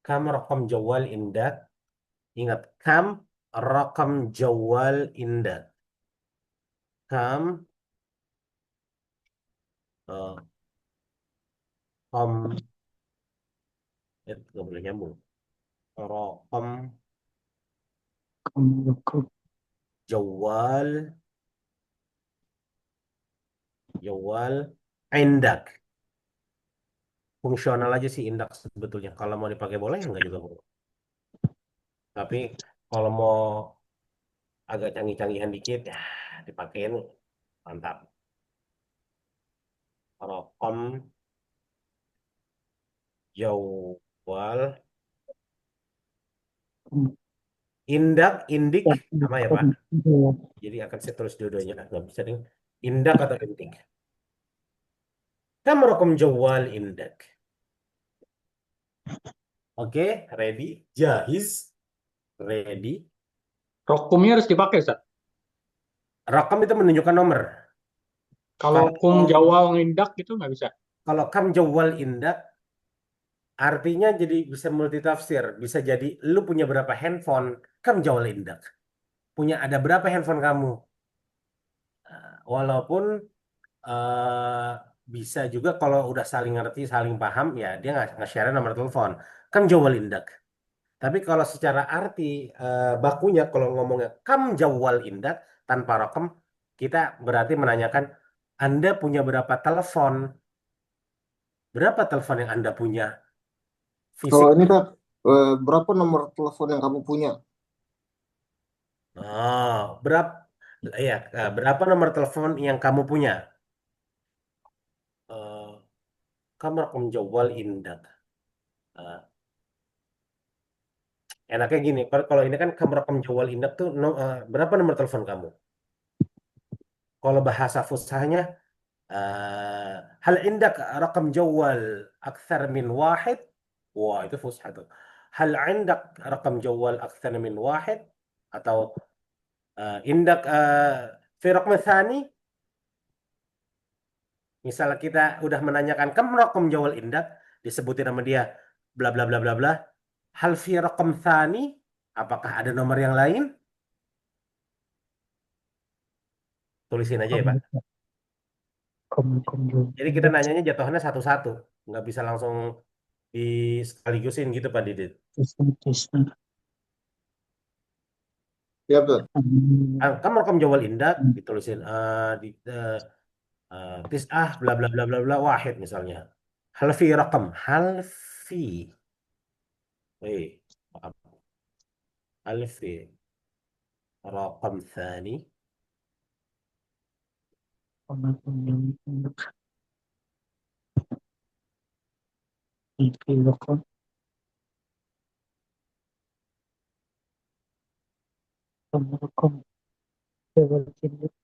Kam rakam jawal indak. Ingat. Kam rakam jawal indak. Kam. Kom. Nggak boleh nyambung. Rakam jawal. Jawal. Indak. Fungsional aja sih indak sebetulnya. Kalau mau dipakai boleh, enggak juga boleh. Tapi kalau mau agak canggih-canggihan dikit, ya dipakein mantap. Rokom jawal indak indik sama ya Pak. Jadi akan saya tulis dua-duanya. Nggak bisa nih. Indak atau indik. Kam rokom jawal indak. Oke, ready? Jahiz? Ready? Rokumnya harus dipakai, Ustaz. Rakam itu menunjukkan nomor. Kalau kum Kalau Jawa ngindak itu nggak bisa. kalau kam jawal indak artinya jadi bisa multitafsir. Bisa jadi lu punya berapa handphone, kam jawal indak. Punya ada berapa handphone kamu? Walaupun eh, bisa juga kalau udah saling ngerti, saling paham, ya dia nggak share nomor telepon. Kam jawal indak. Tapi kalau secara arti bakunya, kalau ngomongnya kam jawal indak tanpa rokem, kita berarti menanyakan Anda punya berapa telepon? Berapa telepon yang Anda punya Kalau fisik? ini Tat, berapa nomor telepon yang kamu punya? Oh, berapa? Ya, berapa nomor telepon yang kamu punya? Eh, Kamu rokem jawal indak. Eh, Enaknya gini, kalau ini kan kamu rokem jawal indak tuh berapa nomor telepon kamu? Kalau bahasa fushahnya hal indak rakam jawal akthar min wahid? Wah, itu fusha tuh. Hal indak rakam jawal akthar min wahid? Atau indak fi rakam thani? Misalnya kita udah menanyakan kam rakam jawal indak, disebutin nama dia bla bla bla bla bla. Hal fi rakam thani? Apakah ada nomor yang lain? Tulisin aja ya, Pak. Jadi kita nanyanya jatuhnya satu-satu, nggak bisa langsung disekaligusin gitu Pak Didit. Ya betul. Kamu rekam jawal indak ditulisin di tis'ah bla bla bla bla bla wahid misalnya. Hal fi rakam, hal fi. Maaf. Hal fi rakam thani.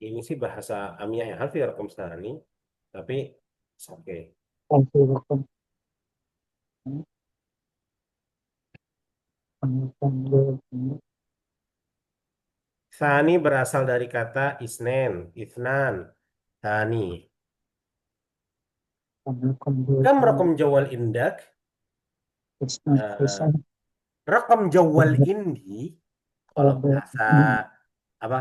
Ini sih bahasa Amiyah ya, hal fi rakam thani, tapi oke. Thani berasal dari kata isnen, ithnan, thani. Kam rakam jawal indak, eh, rakam jawal indi, kalau bahasa apa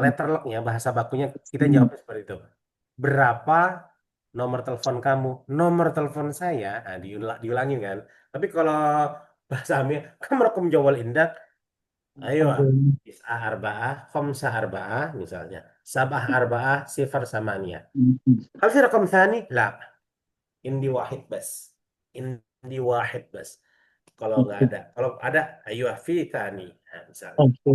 letter locknya, bahasa bakunya kita jawab seperti itu. Berapa nomor telepon kamu? Nomor telepon saya, nah, diulangin kan. Tapi kalau bahasa Amir, kamu rakam jawal indak, ayo is'ah arba'ah, khamsah arba'ah misalnya. Sabah arba'ah, sifar samania. Hal fi rakam thani? La. Indi wahid bas. Indi wahid bas. Kalau nggak ada. Kalau ada, ayo fi thani. Nah, misalnya. Oke,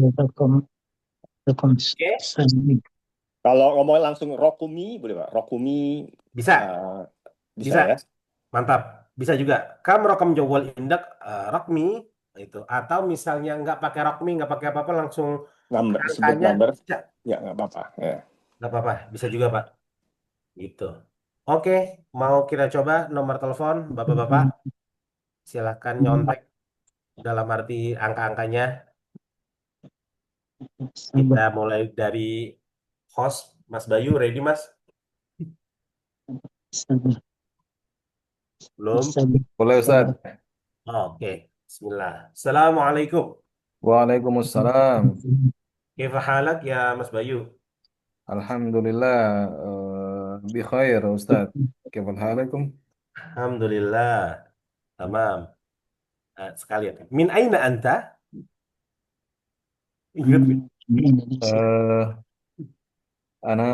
Kalau ngomong langsung Rokumi, boleh Pak? Rokumi bisa. eh, bisa Bisa. ya? Mantap. Bisa juga. Kamu rakam jawal indak rakmi itu. Atau misalnya nggak pakai rakmi, nggak pakai apa-apa, langsung Number, sebut angkanya number, bisa. ya nggak apa-apa. Ya. Nggak apa-apa. Bisa juga, Pak. Gitu. Oke, mau kita coba nomor telepon Bapak-bapak. Silahkan nyontek dalam arti angka-angkanya. Kita mulai dari host, Mas Bayu. Ready, Mas? Belum? Boleh Ustaz. Oke. Bismillah. Assalamualaikum. Waalaikumsalam. Kaifa halak ya Mas Bayu? Alhamdulillah. Bi khair Ustaz. Kifal halakum? Alhamdulillah. Tamam. Sekalian. Min aina anta? Ingat. Eh, Ana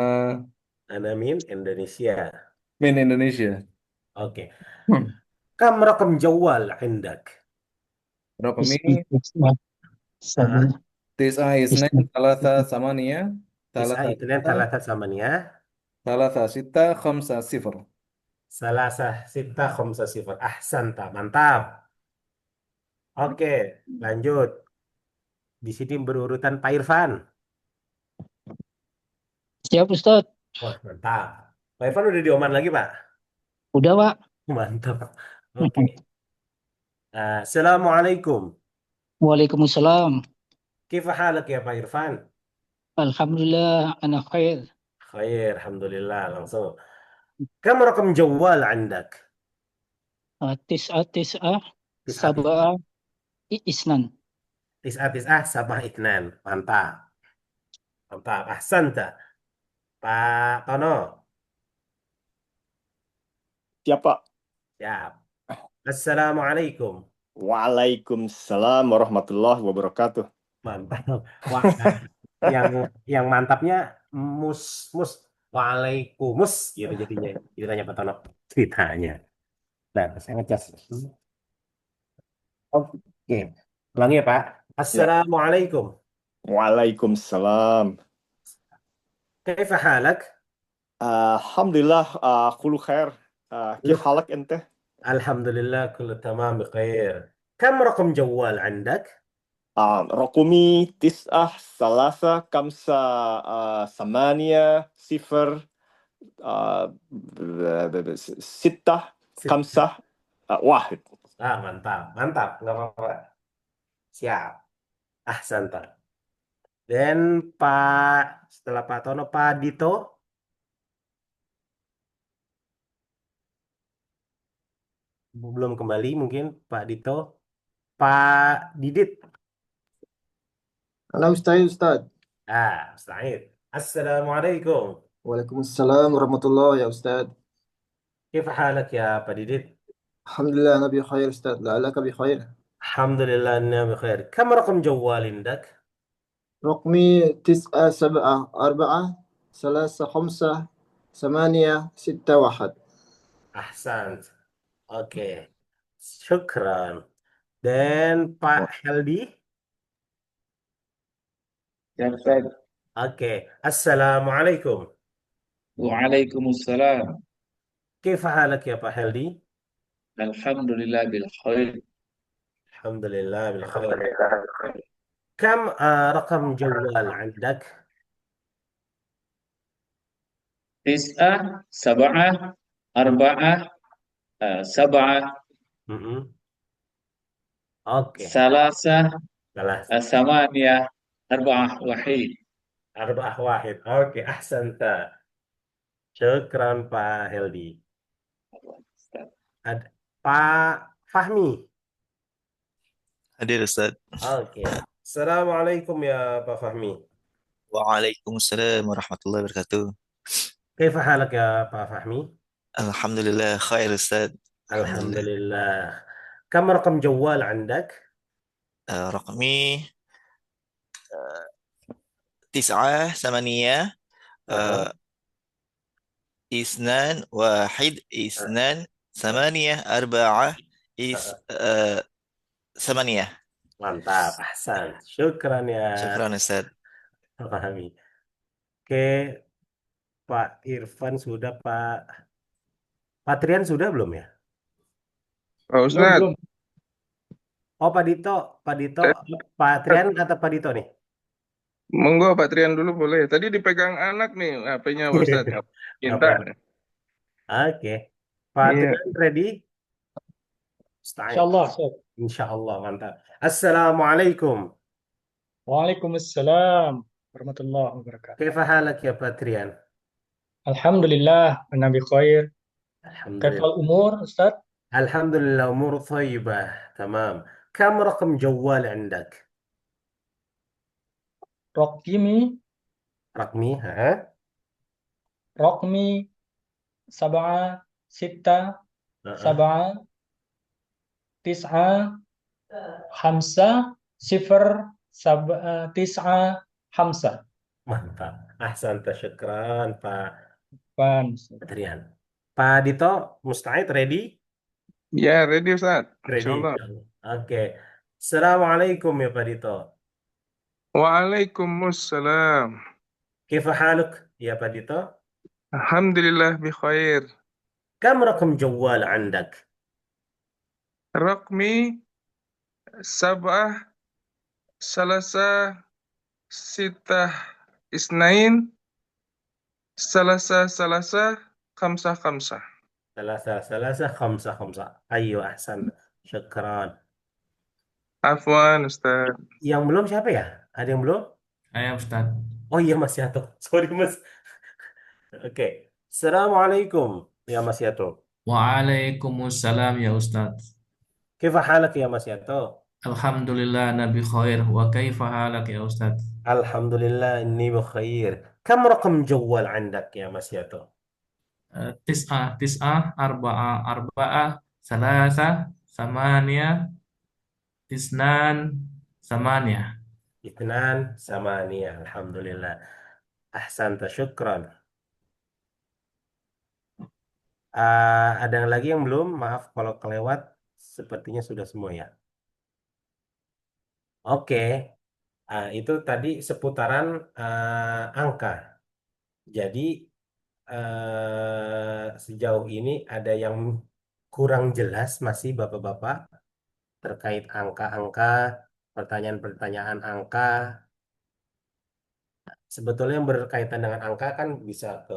Ana min Indonesia. min Indonesia. Oke. Kam rakam jawal indak? Rakami Ah, tis'a isnain thalatha samaniya Tis'a thalatha itnan sitta thalatha samania. thalatha sitta khamsa sifar. Salasah sita khamsa sifar. Ahsanta. Mantap. Oke. Lanjut. Di sini berurutan Pak Irfan. Siap, Ustaz. Wah, mantap. Pak Irfan udah di Oman lagi, Pak? Udah, Pak. Mantap. Oke. Assalamualaikum. Waalaikumsalam. Kaifa halak ya Pak Irfan? Alhamdulillah, ana khair. Khair, alhamdulillah langsung. Kam rakam jawal عندك? Tis'ah, tis'ah, Tis'ah tis'ah sab'ah, isnan. tis'ah tis'ah sabah itnan. Mantap. Mantap. Ahsanta. Pak Tono. Siapa? Siap. Assalamualaikum. Waalaikumsalam warahmatullahi wabarakatuh. Mantap. Wah, yang yang mantapnya mus Waalaikummus gitu jadinya. Ceritanya Pak Tono. Ceritanya. Nah, saya ngecas. Oke. Ulangi ya, Pak. Ya. Assalamualaikum. Waalaikumsalam. Kaifa halak? Alhamdulillah, kulu khair. Kif halak ente? Alhamdulillah kullu tamam bikhair. Kam rakam jawal عندك? Rokumi tis'ah salasa kamsa samania sifar sittah kamsah wahid. Mantap. Mantap. Nggak apa-apa. Siap. Ahsanta. Dan setelah Pak Tono, Pak Dito. Belum kembali mungkin Pak Dito. Pak Didit. Halo Ustaz, Ustaz. Mustahil. Assalamualaikum. Waalaikumsalam warahmatullahi ya Ustaz. Kaifa halak ya Pak Didit? Alhamdulillah Nabi khair Ustaz. La'alaka bi khair. Alhamdulillah anna bikhair. Kam rakam jawal indak? رقمي 974 3 5 8 6 1. Ahsan. Oke. Syukran. Dan Pak Heldi. Ya, Ustaz. Oke. Assalamualaikum. Waalaikumsalam. Kaifa halak ya Pak Heldi? Alhamdulillah bil khair. Alhamdulillah bil khair. Kam rakam jawal indak? Tis'ah, sab'ah, arba'ah, sab'ah, Mm-mm. Oke. salasah, Salah. samaniyah, arba'ah, wahid. Arba'ah wahid. Oke. Ahsanta. Syukran Pak Heldi. Pak Fahmi. Hadir Ustaz. Oke. Assalamualaikum ya Pak Fahmi. Waalaikumsalam warahmatullahi wabarakatuh. Kaifa halak ya Pak Fahmi? Alhamdulillah khair Ustaz. Alhamdulillah. Alhamdulillah. Kam rakam jawal indak? Rakmi tis'ah samaniyah isnan wahid isnan samaniyah arba'ah samaniyah. Mantap. Ahsan. Syukran ya Syukran Ustaz. Pak Fahmi. Oke. Pak Irfan sudah, Pak Trian sudah belum ya? Pak Ustadz, Belum. Oh, Pak Dito, Pak Trian atau Pak Dito nih? monggo Pak Trian dulu boleh. Tadi dipegang anak nih HP-nya Pak Ustadz. Minta. Oke. Pak Iya. Trian ready? Mustahil. Insyaallah, Ustaz. Insyaallah, mantap. Assalamualaikum. Waalaikumsalam warahmatullahi wabarakatuh. Kaifa halak ya Pak Trian? Alhamdulillah, ana bi khair. Alhamdulillah. Kaifal umur, Ustaz? Alhamdulillah, umur thayyibah. Tamam. Kam rakam jawal indak? Raqmi Rakmi, raqmi sab'ah, sitta, sab'ah, tis'ah, khamsa, sifar, tis'ah, khamsa. Mantap. Ahsan, syukran Pak Pan. Trian. Pak Dito, musta'id, ready? Ya, ready Ustadz. Ready. Insyaallah. Oke. Assalamualaikum ya Pak Dito. Waalaikumsalam. Kaifa haluk ya Pak Dito? Alhamdulillah bi khair. Kam rakam jawal indak? Raqmi sab'ah salasa sittah isnain salasa khamsah khamsah. Salasa, khamsa. Ayo, ahsan. Syukran. Afwan Ustadz. Yang belum siapa ya? Ada yang belum? Saya Ustaz. Oh iya Mas Yato. Sorry Mas. Oke. Assalamualaikum ya Mas Yato. Waalaikumsalam ya Ustaz. Kaifa halak ya Mas Yato? Alhamdulillah Nabi khair. Wa kaifa halak ya Ustaz? Alhamdulillah inni bikhair. Kam rakam jawal andak ya Mas Yato? Tis'ah, arba'ah, salasa, samaniyah, tisnan, samaniyah. Itnan samania. Alhamdulillah. Ahsanta syukran. Ada yang lagi yang belum? Maaf kalau kelewat. Sepertinya sudah semua ya. Oke. Itu tadi seputaran angka. Jadi sejauh ini ada yang kurang jelas masih Bapak-Bapak terkait angka-angka, pertanyaan-pertanyaan angka. Sebetulnya yang berkaitan dengan angka kan bisa ke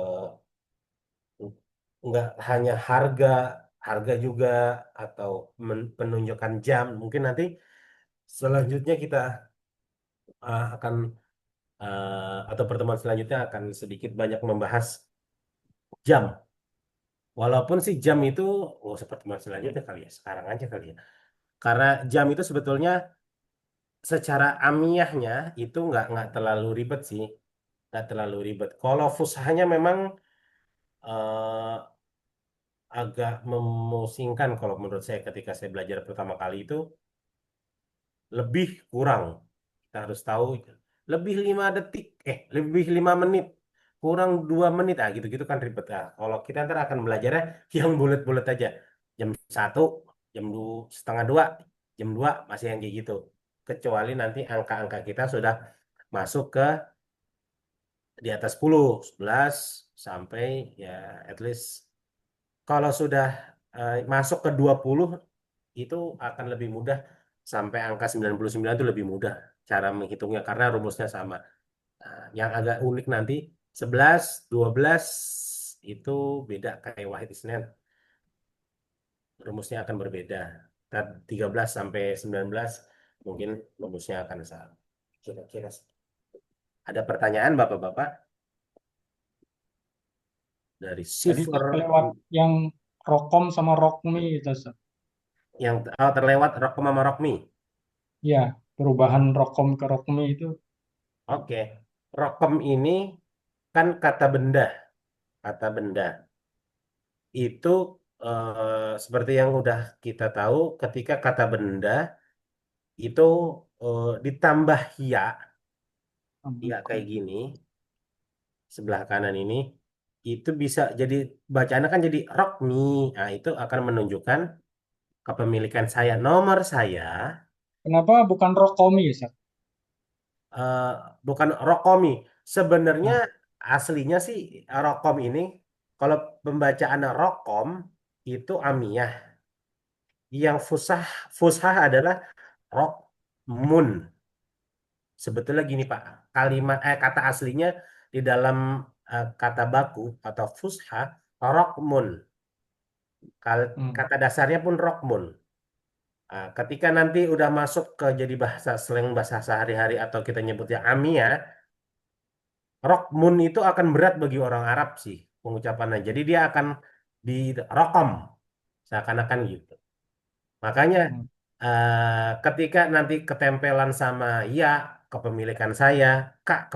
nggak hanya harga, harga juga atau penunjukan jam. Mungkin nanti selanjutnya kita akan atau pertemuan selanjutnya akan sedikit banyak membahas jam. Walaupun si jam itu, oh seperti pertemuan selanjutnya kali ya, sekarang aja kali ya. Karena jam itu sebetulnya secara amiyahnya itu nggak terlalu ribet sih, nggak terlalu ribet. Kalau fushahnya memang eh, agak memusingkan kalau menurut saya ketika saya belajar pertama kali itu lebih kurang. Kita harus tahu lebih 5 detik, lebih 5 menit, kurang 2 menit, gitu-gitu kan ribet. Kalau kita ntar akan belajarnya yang bulat-bulat aja. Jam 1, jam 1:30, jam 2 masih yang kayak gitu. Kecuali nanti angka-angka kita sudah masuk ke di atas 10, 11, sampai ya at least kalau sudah masuk ke 20 itu akan lebih mudah sampai angka 99 itu lebih mudah cara menghitungnya karena rumusnya sama. Yang agak unik nanti 11, 12 itu beda kayak wahid isnan. Rumusnya akan berbeda. 13 sampai 19 mungkin rumusnya akan sama. Kira-kira ada pertanyaan Bapak-Bapak dari Tadi sifar kelewat yang rokom sama rokmi itu, Ustaz. yang terlewat rokom sama rokmi. Ya, perubahan rokom ke rokmi itu. Oke. Rokom ini kan kata benda. Kata benda. Itu seperti yang udah kita tahu ketika kata benda itu ditambah ya kayak gini sebelah kanan ini itu bisa jadi bacaannya kan jadi rokmi. Nah, itu akan menunjukkan kepemilikan saya, nomor saya Kenapa bukan rokomi, Ustaz? eh, bukan rokomi. Sebenarnya Nah, aslinya sih rokom ini kalau pembacaan rokom itu amiyah. Yang fushah adalah rokmun. Sebetulnya gini Pak, kata aslinya di dalam kata baku atau fushah rokmun. hmm. Kata dasarnya pun rokmun. Ketika nanti udah masuk ke jadi bahasa slang bahasa sehari-hari atau kita nyebutnya amiyah, rokmun itu akan berat bagi orang Arab sih pengucapannya. Jadi dia akan di rokom seakan-akan gitu. Makanya Hmm. ketika nanti ketempelan sama ya kepemilikan saya, kak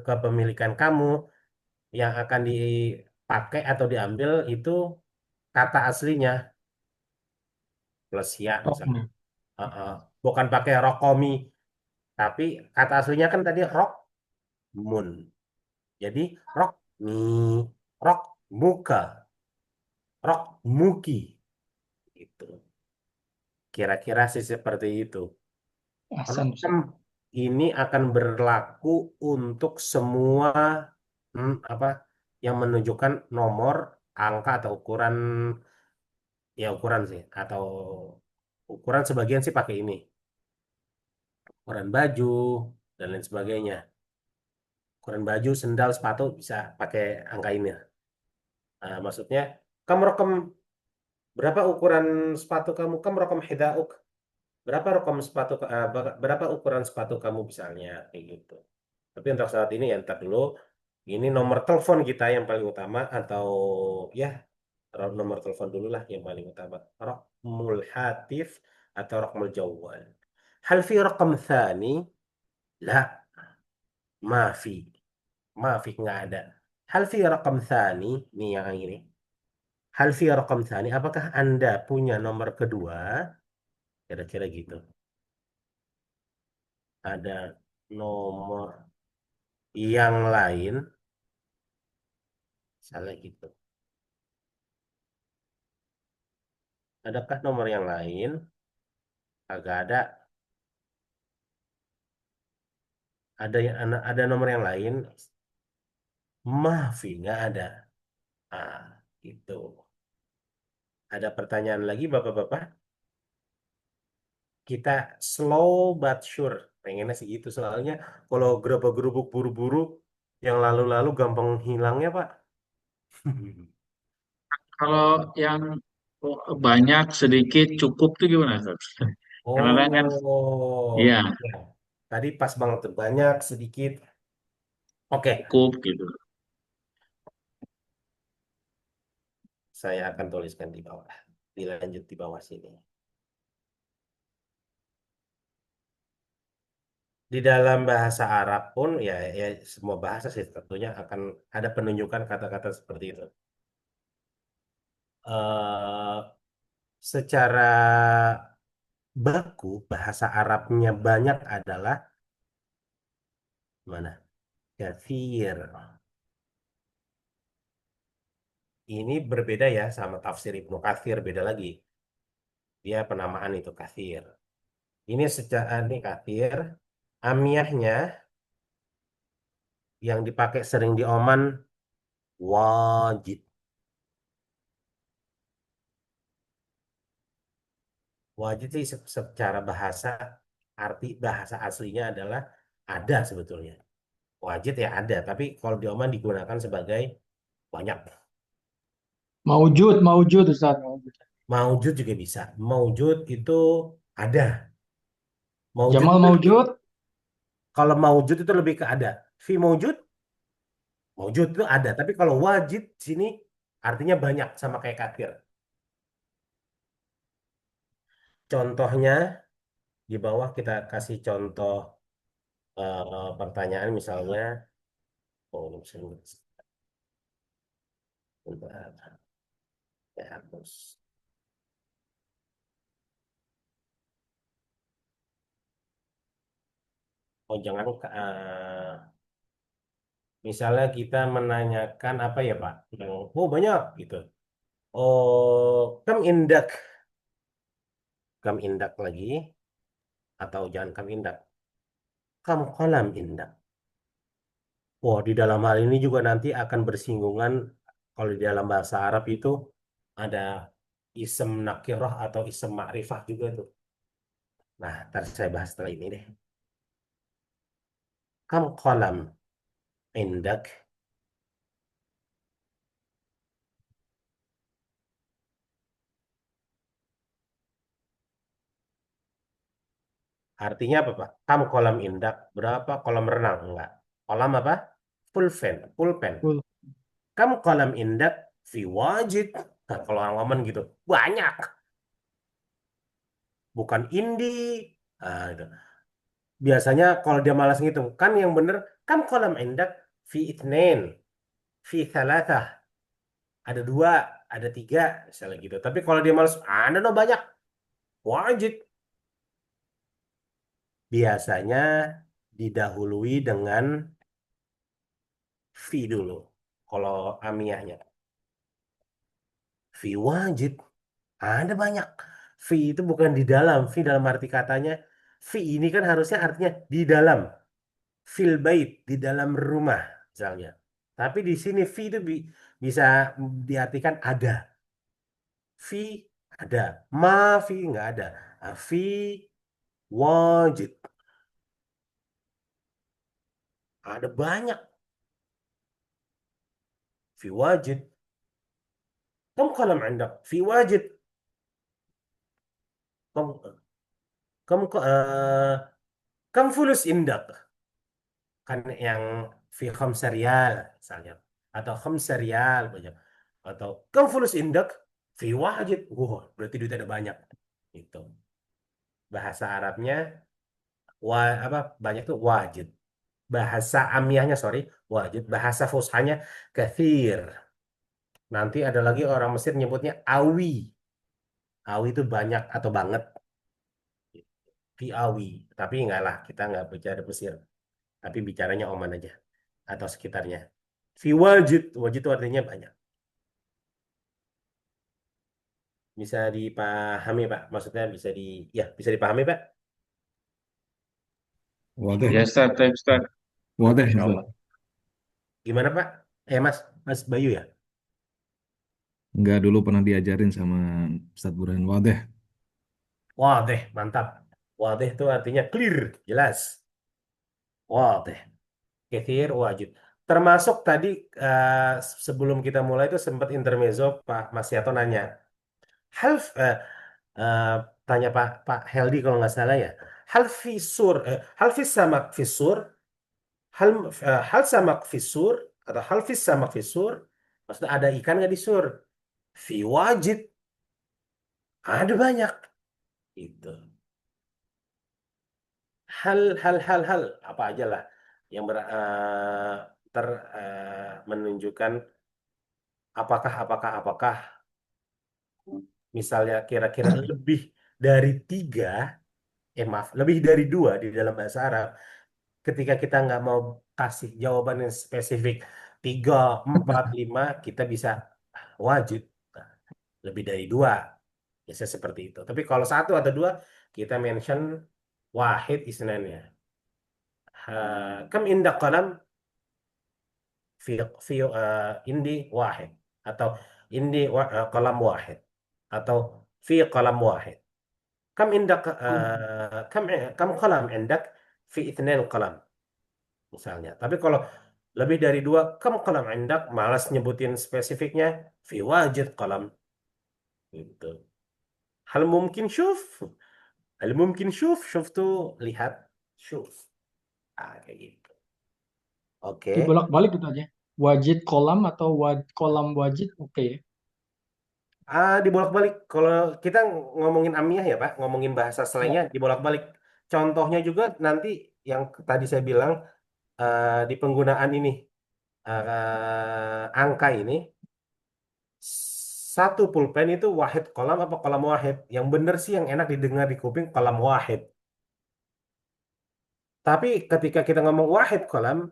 kepemilikan kamu yang akan dipakai atau diambil itu kata aslinya plus ya misalnya. Rokmi. Bukan pakai rokomi, tapi kata aslinya kan tadi rokmun. Jadi rokmi, rok muka, rok muki itu. Kira-kira sih seperti itu. Ahsan, Rokem Ustaz. ini akan berlaku untuk semua apa yang menunjukkan nomor, angka atau ukuran ya ukuran sih atau ukuran sebagian sih pakai ini ukuran baju dan lain sebagainya. Ukuran baju, sendal, sepatu bisa pakai angka ini. Maksudnya kamu rokem berapa ukuran sepatu kamu? Kamu rokem hidauk. berapa ukuran sepatu kamu misalnya kayak gitu. Tapi untuk saat ini ya ntar dulu ini nomor telepon kita yang paling utama atau ya nomor telepon dulu lah yang paling utama. Raqmul hatif atau raqmul jawwal. Hal fi raqam thani? La, ma fi nggak ada. Hal fi raqam thani? Nih yang ini. Hal fi raqam thani? Apakah Anda punya nomor kedua? Kira-kira gitu. Ada nomor yang lain, misalnya gitu. Adakah nomor yang lain? Agak ada. Ada nomor yang lain? Maafi, nggak ada. Ah, gitu. Ada pertanyaan lagi, Bapak-Bapak? Kita slow but sure. Pengennya sih gitu. Soalnya kalau gerubuk-gerubuk buru-buru, yang lalu-lalu gampang hilangnya, Pak. Kalau yang banyak sedikit cukup tuh gimana, Ustaz? Karena kan, Oh, ya ya. Tadi pas banget tuh. Banyak, sedikit. Oke, cukup gitu. saya akan tuliskan di bawah. Dilanjut di bawah sini. Di dalam bahasa Arab pun ya semua bahasa sih tentunya akan ada penunjukan kata-kata seperti itu. eh Secara baku bahasa Arabnya banyak adalah mana? Katsir. Ini berbeda ya sama tafsir Ibnu Katsir, beda lagi. Dia penamaan itu katsir. Ini secara ini katsir. Amiyahnya yang dipakai sering di Oman wajib. Wajib sih secara bahasa arti bahasa aslinya adalah ada sebetulnya. Wajib ya ada, tapi kalau di Oman digunakan sebagai banyak. Maujud Ustaz. Maujud. Maujud juga bisa. Maujud itu ada. Maujud Jamal itu Maujud. kalau maujud itu lebih ke ada. Fi maujud, maujud itu ada. Tapi kalau wajib sini artinya banyak sama kayak kafir. Contohnya di bawah kita kasih contoh pertanyaan misalnya. Oh, ini bentar. Ya, hapus. Oh, jangan misalnya kita menanyakan apa ya Pak? Oh banyak gitu. Oh, kam indak lagi atau jangan kam indak, kam kolam indak. Wah, di dalam hal ini juga nanti akan bersinggungan kalau di dalam bahasa Arab itu ada isem nakirah atau isem ma'rifah juga tuh. Nah, ntar saya bahas setelah ini deh. Kam kolam indak. Artinya apa, Pak? Kam kolam indak. Berapa kolam renang? Enggak. Kolam apa? Pulpen. Pulpen. Full. Kam kolam indak fi wajid. Nah, kalau orang ngomong gitu. Banyak. Bukan indi. Nah, itu. Biasanya kalau dia malas ngitung. Kan yang bener. Kam kolam indak fi itnen. Fi thalatah. Ada dua. Ada tiga. Misalnya gitu. Tapi kalau dia malas. Ada no banyak. Wajid. Biasanya didahului dengan fi dulu. Kalau amiyahnya. Fi wajib. Ada banyak. Fi itu bukan di dalam. Fi dalam arti katanya. Fi ini kan harusnya artinya di dalam. Fil bait. Di dalam rumah. Misalnya. Tapi di sini fi itu bisa diartikan ada. Fi ada. Ma fi nggak ada. Fi wajib. Ada banyak. Fi wajib. Kamu kalam anda. Fi wajib. Kamu Kamu kamu fulus indak kan yang fi khamsa riyal misalnya atau khamsa riyal banyak atau kamu fulus indak fi wajib. Wah, berarti duit ada banyak. Itu bahasa Arabnya apa banyak tuh wajib. Bahasa amiyahnya sorry wajib. Bahasa fushanya kathir. Nanti ada lagi orang Mesir nyebutnya awi. Awi itu banyak atau banget. Fi awi. Tapi enggak lah, kita enggak bicara Mesir. Tapi bicaranya Oman aja. Atau sekitarnya. Fi wajid. Wajid itu artinya banyak. Bisa dipahami, Pak? Maksudnya bisa dipahami, Pak? Wadah, Ya Ustaz, ya Ustaz. wadah Masya Ustaz. Allah. Gimana, Pak? Mas Bayu ya? Enggak, dulu pernah diajarin sama Ustaz Burhan. Wadah. Wah, deh, mantap. Wah, deh itu artinya clear, jelas. Wah, deh. Kathir, wajib. Termasuk tadi sebelum kita mulai itu sempat intermezzo Pak Mas Yato nanya. Hal eh, tanya Pak Heldi kalau nggak salah ya. Hal fi samak fisur, hal samak fisur atau hal fi samak fisur. Maksudnya ada ikan nggak di sur? Fi wajib ada banyak. Itu. Hal apa aja lah yang menunjukkan apakah misalnya kira-kira lebih dari tiga, maaf, lebih dari dua di dalam bahasa Arab. Ketika kita nggak mau kasih jawaban yang spesifik, tiga, empat, lima, kita bisa wajib. Nah, lebih dari dua, biasanya seperti itu. Tapi kalau satu atau dua, kita mention wahid isnannya. Kam indak qalam fi indi wahid atau qalam wahid atau fi qalam wahid. Kam indak kam qalam indak fi ithnain qalam misalnya. Tapi kalau lebih dari dua, kam qalam indak malas nyebutin spesifiknya fi wajid qalam gitu. Hal mungkin syuf. Hal mungkin syuf tuh lihat syuf. Kayak gitu. Oke. Dibolak-balik gitu aja. Wajid kolam atau kolam wajid, oke ya. Dibolak-balik. Kalau kita ngomongin amiyah ya Pak, ngomongin bahasa Ya. slangnya dibolak-balik. Contohnya juga nanti yang tadi saya bilang di penggunaan ini angka ini satu pulpen itu wahid kolam apa kolam wahid? Yang benar sih yang enak didengar di kuping kolam wahid. Tapi ketika kita ngomong wahid kolam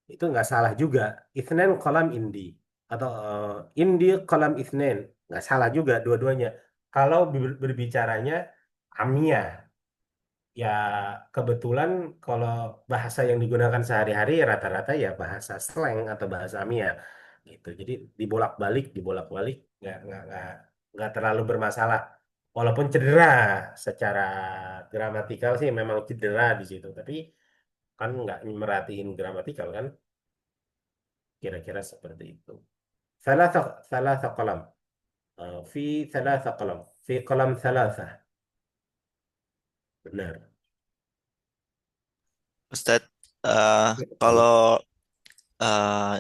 itu nggak salah juga. Ithnain kolam indi atau indi kolam ithnain nggak salah juga dua-duanya. Kalau berbicaranya amiyah, ya kebetulan kalau bahasa yang digunakan sehari-hari rata-rata ya bahasa slang atau bahasa amiyah gitu. Jadi dibolak-balik nggak terlalu bermasalah. Walaupun cedera secara gramatikal sih memang cedera di situ, tapi kan nggak merhatiin gramatikal kan. Kira-kira seperti itu. ثلاثة قلم في ثلاثة قلم في قلم ثلاثة benar. Ustadz, Ya, kalau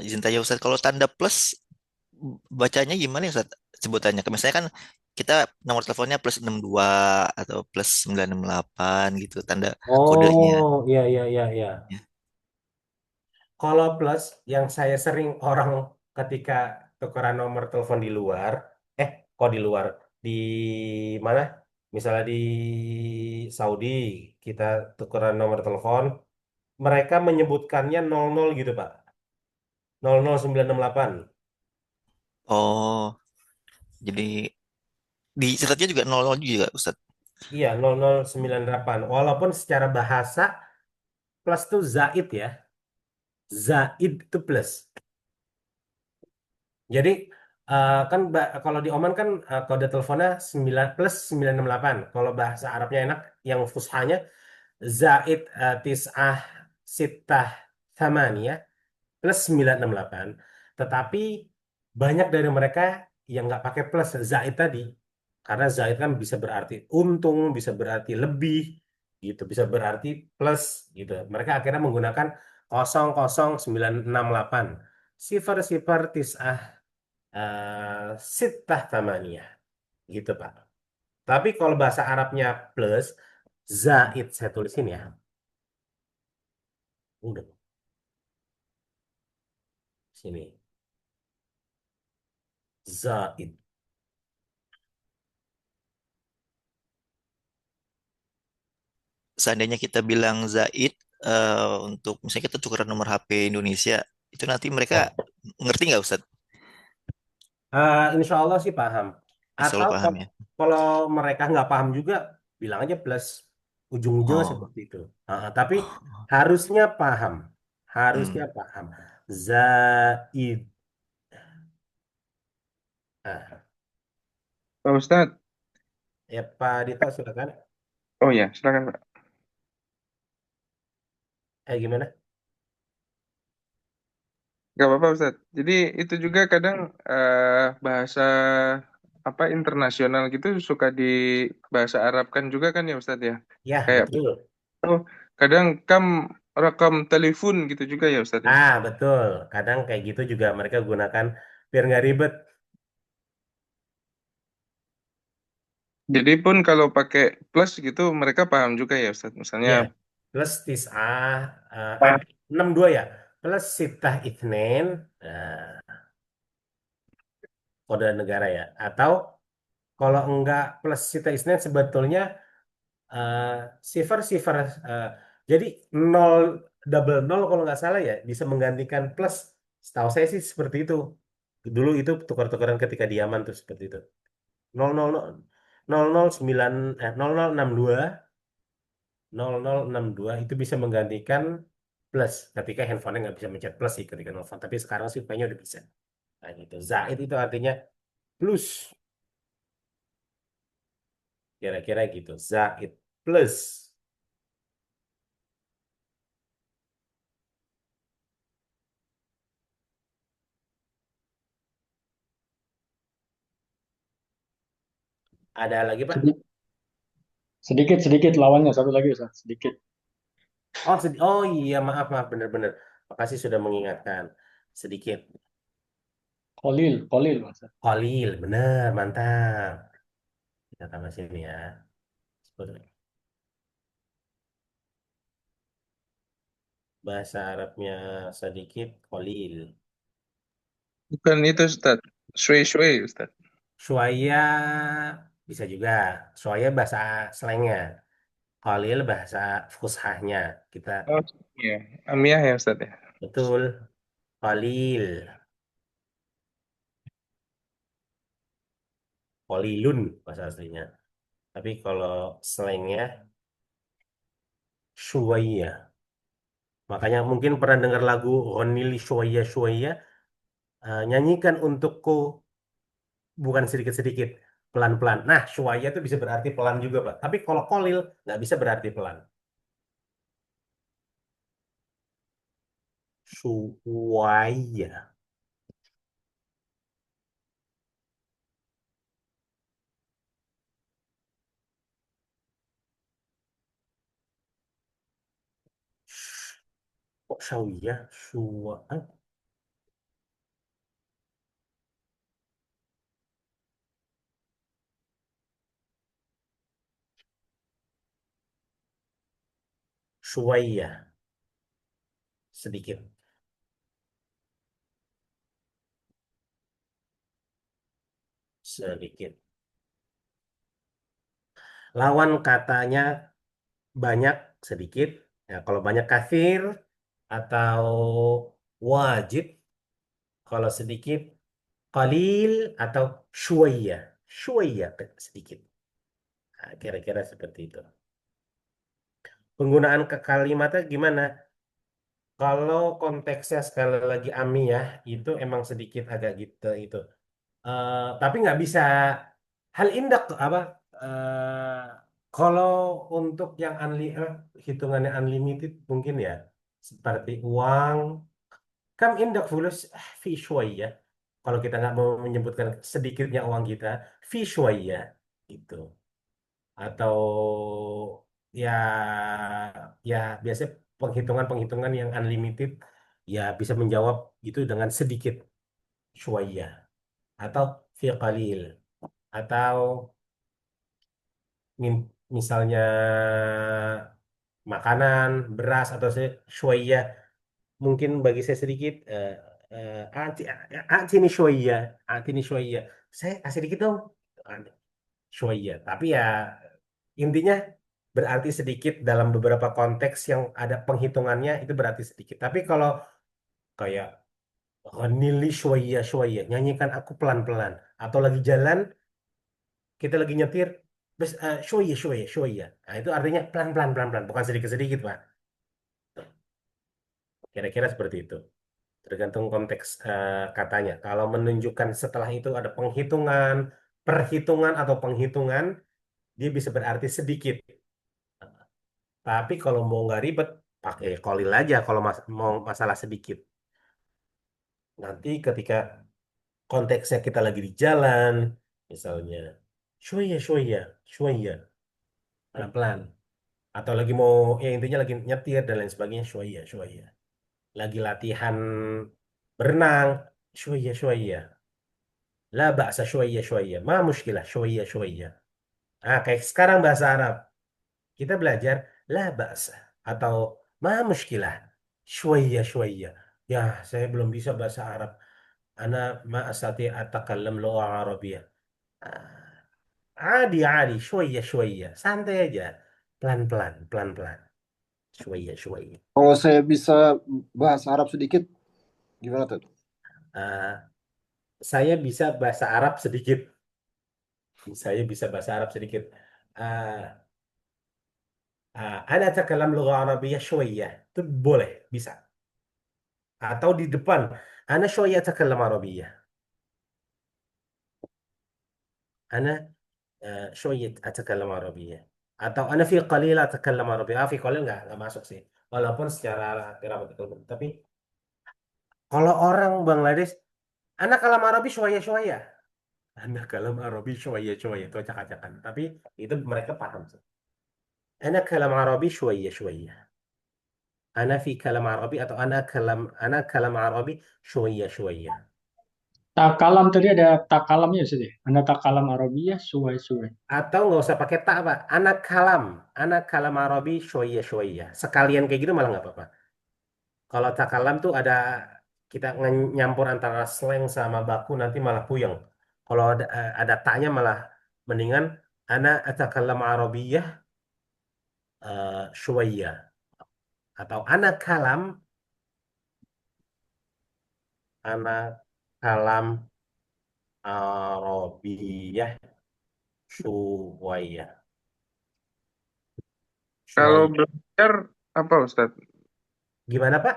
izin tanya Ustadz, kalau tanda plus bacanya gimana ya Ustadz? Sebutannya, misalnya kan kita nomor teleponnya plus 62 atau plus 968 gitu tanda kodenya. oh iya. Ya. Kalau plus yang saya sering orang ketika tukeran nomor telepon di luar, kok di luar, di mana? Misalnya di Saudi kita tukeran nomor telepon, mereka menyebutkannya 00 gitu Pak. 00968. Oh, jadi dicatatnya juga 00 juga Ustadz. Iya, 0098. Walaupun secara bahasa plus itu zaid ya. Zaid itu plus. Jadi kan kalau di Oman kan kode teleponnya 9 plus 968. Kalau bahasa Arabnya enak yang fushanya zaid tis'ah sittah thamaniyah plus 968. Tetapi banyak dari mereka yang nggak pakai plus zaid tadi. Karena zaid kan bisa berarti untung, bisa berarti lebih. gitu, bisa berarti plus gitu. Mereka akhirnya menggunakan 00968 sifar sifar tis'ah sittah tamaniyah gitu Pak. Tapi kalau bahasa Arabnya plus zaid, saya tulisin ya. Udah sini zaid. Seandainya kita bilang Zaid untuk misalnya kita tukeran nomor HP Indonesia, itu nanti mereka Ya. ngerti nggak Ustadz? Insya Allah sih paham. Insya Atau Allah paham ya. kalau mereka nggak paham juga, bilang aja plus ujung-ujungnya Oh, seperti itu. Tapi harusnya paham, harusnya hmm. paham. Zaid. Nah, Pak Ustadz. ya Pak Dito silakan. Oh ya, silakan Pak. Gimana? Gak apa-apa Ustadz. Jadi itu juga kadang bahasa apa internasional gitu suka di bahasa Arab kan juga kan ya Ustadz ya. Ya Kayak betul. oh, kadang rekam telepon gitu juga ya Ustadz ya. Betul. Kadang kayak gitu juga mereka gunakan biar nggak ribet. Jadi pun kalau pakai plus gitu mereka paham juga ya Ustadz. Misalnya Ya, plus tis'ah, 62 ya. Plus sitah itsnain, kode negara ya. Atau kalau enggak plus sitah itsnain sebetulnya eh, sifar. eh, jadi nol double nol kalau nggak salah ya bisa menggantikan plus. Setahu saya sih seperti itu. Dulu itu tukar-tukaran ketika di Yaman tuh seperti itu. 000 0062 0062 itu bisa menggantikan plus ketika handphonenya nggak bisa mencet plus sih ketika nelfon. Tapi sekarang sih kayaknya udah bisa. Nah gitu. Zaid itu artinya plus. Kira-kira gitu. Zaid plus. Ada lagi Pak? Sedikit sedikit lawannya satu lagi Ustaz, sedikit. Oh iya, maaf benar-benar. Makasih sudah mengingatkan. Sedikit. Kolil Ustaz. Qalil, benar, mantap. Kita tambah sini ya. Sebetulnya. Bahasa Arabnya sedikit, qalil. bukan itu Ustadz. Shwe Ustadz. Suaya bisa juga. Suaya bahasa slangnya. Qalil bahasa fushahnya. Kita Oh iya, Amiyah ya Ustadz ya. betul. Qalil. Qalilun bahasa aslinya. Tapi kalau slangnya suaya. Makanya mungkin pernah dengar lagu Ronili Suaya Suaya. Nyanyikan untukku bukan sedikit-sedikit, pelan-pelan. Nah, suaya itu bisa berarti pelan juga, Pak. Tapi kalau kolil nggak bisa berarti pelan. Suaya. Kok sawiyah? Suaya. Sedikit. Sedikit. Lawan katanya banyak, sedikit. Ya, kalau banyak kafir atau wajib, kalau sedikit qalil atau syuaya. Syuaya sedikit. Nah, kira-kira seperti itu. Penggunaan ke kalimatnya gimana? Kalau konteksnya sekali lagi Ami ya, itu emang sedikit agak gitu itu. Tapi nggak bisa hal indak apa? eh, Kalau untuk yang hitungannya unlimited mungkin ya seperti uang, kam indak fulus fi ya. Kalau kita nggak mau menyebutkan sedikitnya uang kita, fi ya, gitu. Atau ya ya biasanya penghitungan-penghitungan yang unlimited ya bisa menjawab itu dengan sedikit syuaya atau fi qalil atau misalnya makanan beras atau syuaya mungkin bagi saya sedikit ini syuaya ini syuaya saya kasih sedikit dong syuaya tapi ya intinya berarti sedikit dalam beberapa konteks yang ada penghitungannya itu berarti sedikit tapi kalau kayak nili syuaya syuaya nyanyikan aku pelan-pelan atau lagi jalan kita lagi nyetir terus syuaya syuaya syuaya nah itu artinya pelan-pelan pelan-pelan bukan sedikit-sedikit Pak kira-kira seperti itu tergantung konteks katanya kalau menunjukkan setelah itu ada penghitungan perhitungan atau penghitungan dia bisa berarti sedikit tapi kalau mau nggak ribet pakai kolil aja kalau mau masalah sedikit nanti ketika konteksnya kita lagi di jalan misalnya syuaya syuaya syuaya pelan-pelan atau lagi mau ya intinya lagi nyetir dan lain sebagainya syuaya syuaya lagi latihan berenang syuaya syuaya la ba'sa syuaya syuaya ma muskilah syuaya syuaya kayak sekarang bahasa Arab kita belajar la ba'sa atau ma muskilah syuaya syuaya ya saya belum bisa bahasa Arab ana ma astati atakallam lugha Arabiyyah adi adi syuaya syuaya santai aja pelan-pelan pelan-pelan syuaya syuaya Kalau saya bisa bahasa Arab sedikit, gimana tuh? Ah, saya bisa bahasa Arab sedikit. Saya bisa bahasa Arab sedikit. Ah, Ana takalam lugha Arabiyyah syuaya. Itu boleh, bisa. Atau di depan. Ana syuaya takalam Arabiyyah. Ana syuaya atakalam Arabiyyah. Atau ana fi qalil atakalam Arabiyyah. Fi qalil nggak masuk sih. Walaupun secara gramatikal. Tapi kalau orang Bangladesh, ana kalam Arabi syuaya syuaya. Ana kalam Arabi syuaya syuaya. Itu acak-acakan. Tapi itu mereka paham sih. أنا كلام عربي شوية شوية أنا في كلام عربي atau أنا كلام عربي شوية شوية Takalam tadi ada takalamnya saja. Anda takalam Arabiyah suai-suai. atau nggak usah pakai tak Pak أنا كلام عربي شوية شوية sekalian kayak gitu malah nggak apa-apa kalau takalam tuh ada kita nyampur antara slang sama baku nanti malah puyeng kalau ada taknya malah mendingan أنا أتكلم عربية شوية atau أنا كلام عربية شوية Kalau شوية belajar apa Ustadz? gimana Pak?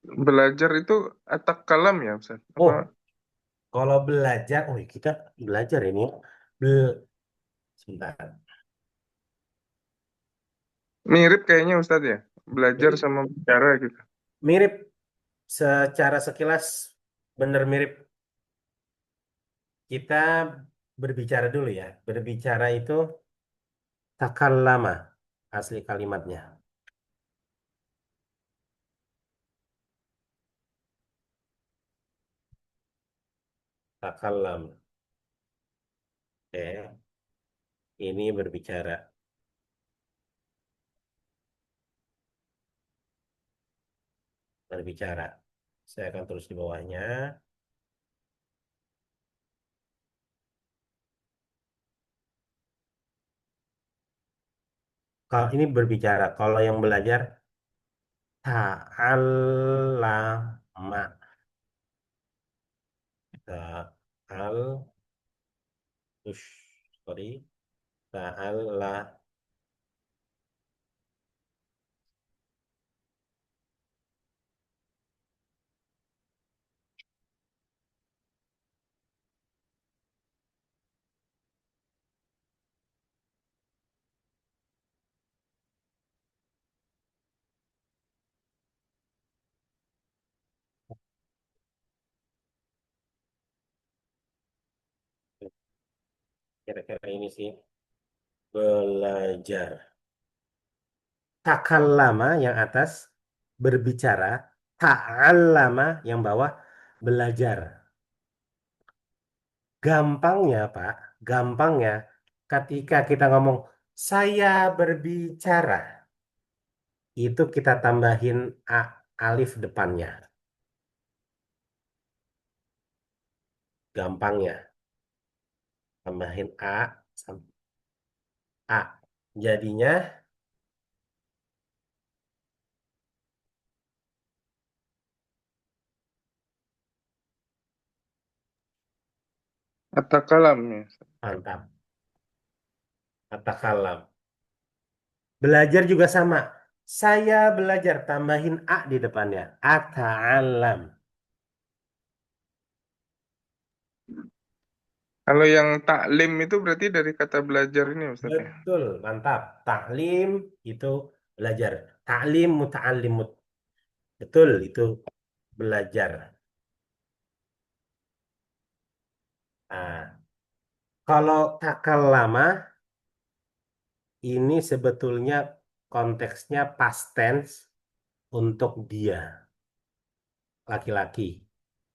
Belajar itu atak kalam ya Ustadz? Apa Oh, kalau belajar, oh kita belajar ini ya. Bel- Sebentar. mirip kayaknya Ustadz ya? Belajar Mirip, sama bicara gitu. mirip secara sekilas benar mirip. Kita berbicara dulu ya. Berbicara itu takallama asli kalimatnya. Takallam. Oke, ini berbicara. Berbicara. Saya akan tulis di bawahnya. Kalau ini berbicara, kalau yang belajar ta'allama. Ta'al, sorry, ta'alla. Kira-kira ini sih belajar. Takallama yang atas berbicara, ta'allama yang bawah belajar. Gampangnya, Pak, gampangnya ketika kita ngomong saya berbicara, itu kita tambahin alif depannya. Gampangnya. Tambahin sampai A. Jadinya Atakalam ya. mantap. Atakalam. Belajar juga sama. Saya belajar, tambahin A di depannya. Ata'alam. Kalau yang taklim itu berarti dari kata belajar ini Ustaz ya. Betul, mantap. Taklim itu belajar. Taklim muta'allim. Betul, itu belajar. Nah, kalau takallama ini sebetulnya konteksnya past tense untuk dia, laki-laki.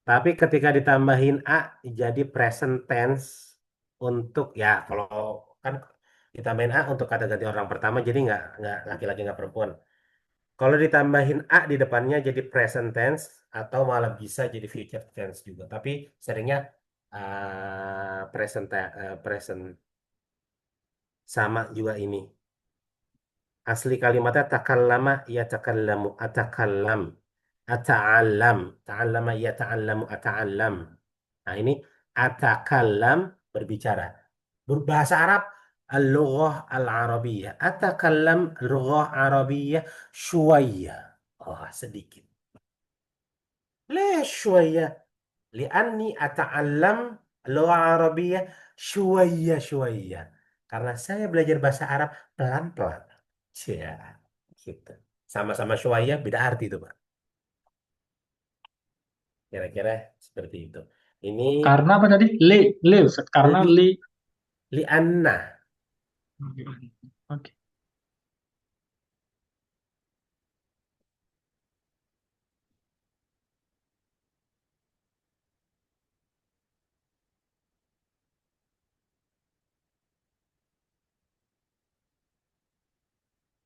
Tapi ketika ditambahin A jadi present tense untuk ya kalau kan ditambahin A untuk kata ganti orang pertama jadi nggak laki-laki nggak perempuan. Kalau ditambahin A di depannya jadi present tense atau malah bisa jadi future tense juga. Tapi seringnya present sama juga ini. Asli kalimatnya takallama ya takallamu atakallam ata'allam ta'allama ya ta'allamu ata'allam. Nah, ini atakallam berbicara. Berbahasa Arab al-lughah al-arabiyyah. Atakallam lughah arabiyyah syuwayya. Oh, sedikit. ليش شوية؟ لأني أتعلم اللغة العربية شوية. Karena saya belajar bahasa Arab pelan-pelan. Ya, gitu. Sama-sama syuwaya beda arti itu, Pak. Kira-kira seperti itu. Ini Karena apa tadi? Ustaz. Karena li li'anna. Oke.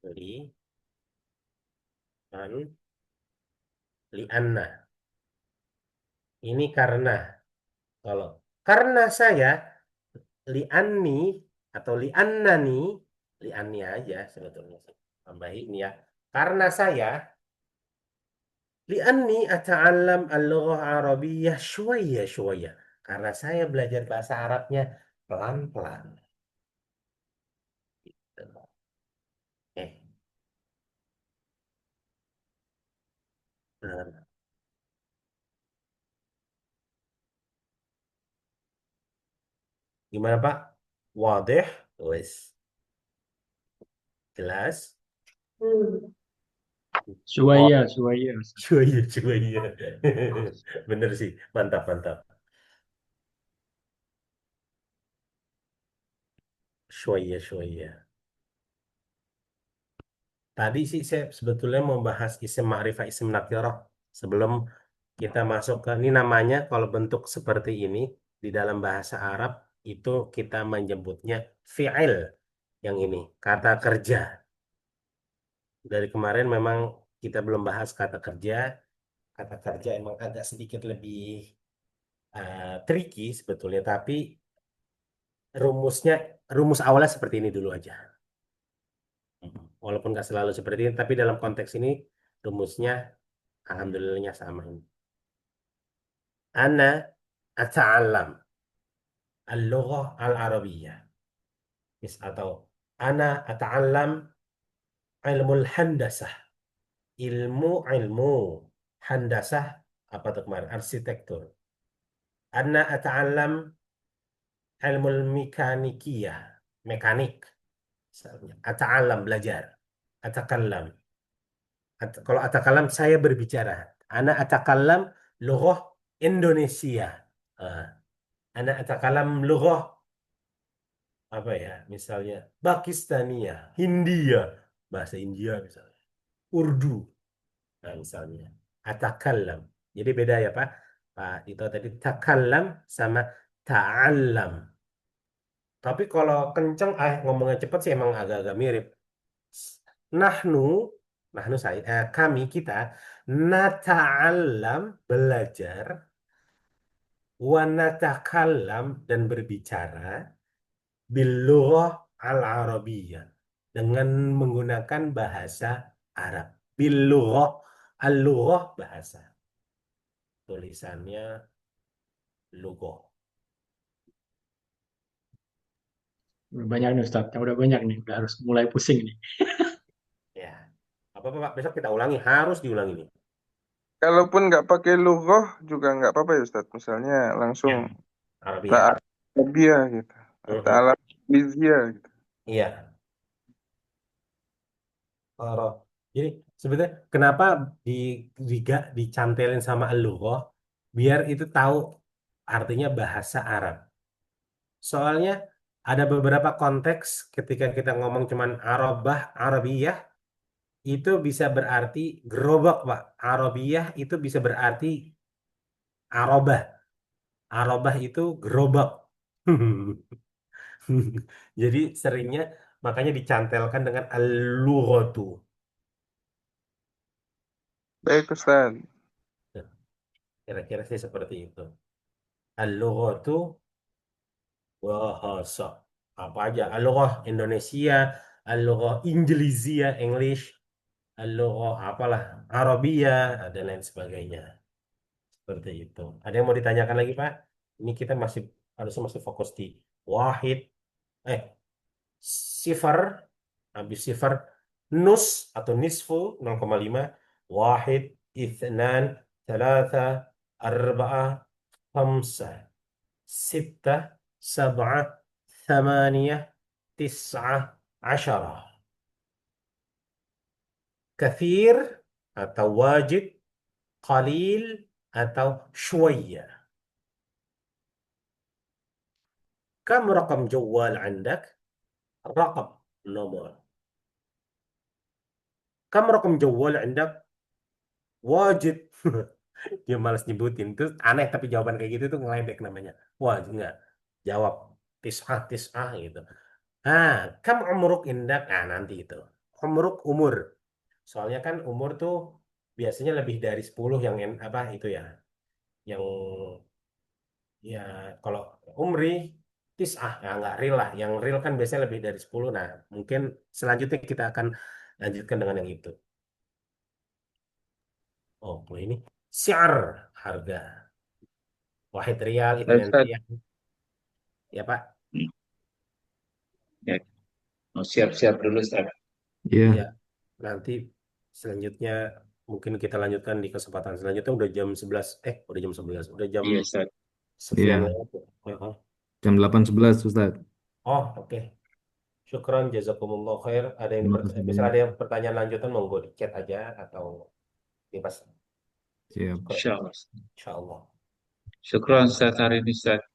Li an li'anna. Ini karena saya li'anni atau li'anni aja sebetulnya sih. Tambahin ya. Karena saya li'anni ata'allam al-lughah arabiyyah syuwayya. Karena saya belajar bahasa Arabnya pelan-pelan. Eh, nah, gimana Pak? Wadih, wes. Jelas? Syuwaya. Syuwayya. Bener sih, mantap. Syuwayya. Tadi sih saya sebetulnya mau bahas isim ma'rifah, isim nakirah sebelum kita masuk ke ini namanya kalau bentuk seperti ini di dalam bahasa Arab itu kita menyebutnya fi'il yang ini, kata kerja. Dari kemarin memang kita belum bahas kata kerja. Kata kerja emang agak sedikit lebih tricky sebetulnya, tapi rumus awalnya seperti ini dulu aja. Walaupun nggak selalu seperti ini, tapi dalam konteks ini rumusnya alhamdulillahnya sama ini. Ana ata'allam al-lughah al-arabiyyah. Atau ana ata'allam ilmul handasah. Ilmu handasah apa tuh kemarin? Arsitektur. Ana ata'allam ilmul mekanikiyah. Mekanik. Ata'allam belajar. Atakallam. Kalau atakalam saya berbicara. Ana atakalam lughah Indonesia. Ana atakalam lughah apa ya? Misalnya Pakistania, Hindia. bahasa India misalnya. Urdu, nah misalnya. Atakallam. Jadi beda ya Pak. Pak itu tadi takallam sama ta'allam. Tapi kalau kenceng, ngomongnya cepet sih emang agak-agak mirip. Nahnu, nahnu saya, kami kita, nata'allam belajar, wa natakallam dan berbicara, bil-lughah al-arabiyyah dengan menggunakan bahasa Arab. Bil-lughah, al-lughah bahasa. Tulisannya lughah. Banyak nih Ustaz, udah banyak nih, udah harus mulai pusing nih. Ya. Apa-apa Pak, besok kita ulangi, harus diulangi nih. Kalaupun nggak pakai lughah juga nggak apa-apa ya Ustadz. Misalnya langsung Ya, la Arabiah. Arabia gitu. Atau Mhm. ala Indonesia gitu. Iya. Arab. Jadi sebetulnya kenapa di, dicantelin sama al-lughah biar itu tahu artinya bahasa Arab. Soalnya ada beberapa konteks ketika kita ngomong cuman Arabah, Arabiyah itu bisa berarti gerobak, Pak. Arabiyah itu bisa berarti Arabah. Arabah itu gerobak. Jadi seringnya makanya dicantelkan dengan al-lughatu. Baik Ustadz. Kira-kira sih seperti itu. Al-lughatu bahasa apa aja? Al-lughah Indonesia, al-lughah Inggrisia, English, al-lughah apalah Arabia dan lain sebagainya. Seperti itu. Ada yang mau ditanyakan lagi, Pak? Ini kita masih harusnya masih fokus di wahid, eh sifar, habis sifar nus atau nisfu 0,5, wahid, ithnan, thalatha, arba'ah, khamsah, sittah, sab'ah, thamaniyah, tis'ah, asyarah. Kathir atau wajib, qalil atau syuwayya. Kam rakam jawal andak? Rakam nomor. Kam rakam jawal andak? Wajib. Dia malas nyebutin. Terus aneh tapi jawaban kayak gitu tuh ngeledek namanya. Wah, enggak. Jawab tis'ah tis'ah gitu. Kam umruk indak? Nanti itu. Umruk umur. Soalnya kan umur tuh biasanya lebih dari 10 yang apa itu ya. Yang ya kalau umri tis'ah ya nggak real lah. Yang real kan biasanya lebih dari 10. Nah, mungkin selanjutnya kita akan lanjutkan dengan yang itu. Oh, ini siar harga. Wahid rial, itu Baik, Ustadz. rial. Ya, Pak. Hmm. Ya, mau siap-siap dulu, Ustadz. Iya, Ya, nanti selanjutnya mungkin kita lanjutkan di kesempatan selanjutnya udah jam 11. Udah jam 11. Udah jam Iya, Ustadz. sekian iya. lewat. Oh, Jam 8.11, Ustaz. oke. Syukran, jazakumullah khair. Ada yang Terima kasih misal banyak. ada yang pertanyaan lanjutan monggo di chat aja atau bebas. Siap. Syukran. Insya Allah. Insyaallah. Syukron, Ustadz, hari ini, Ustadz.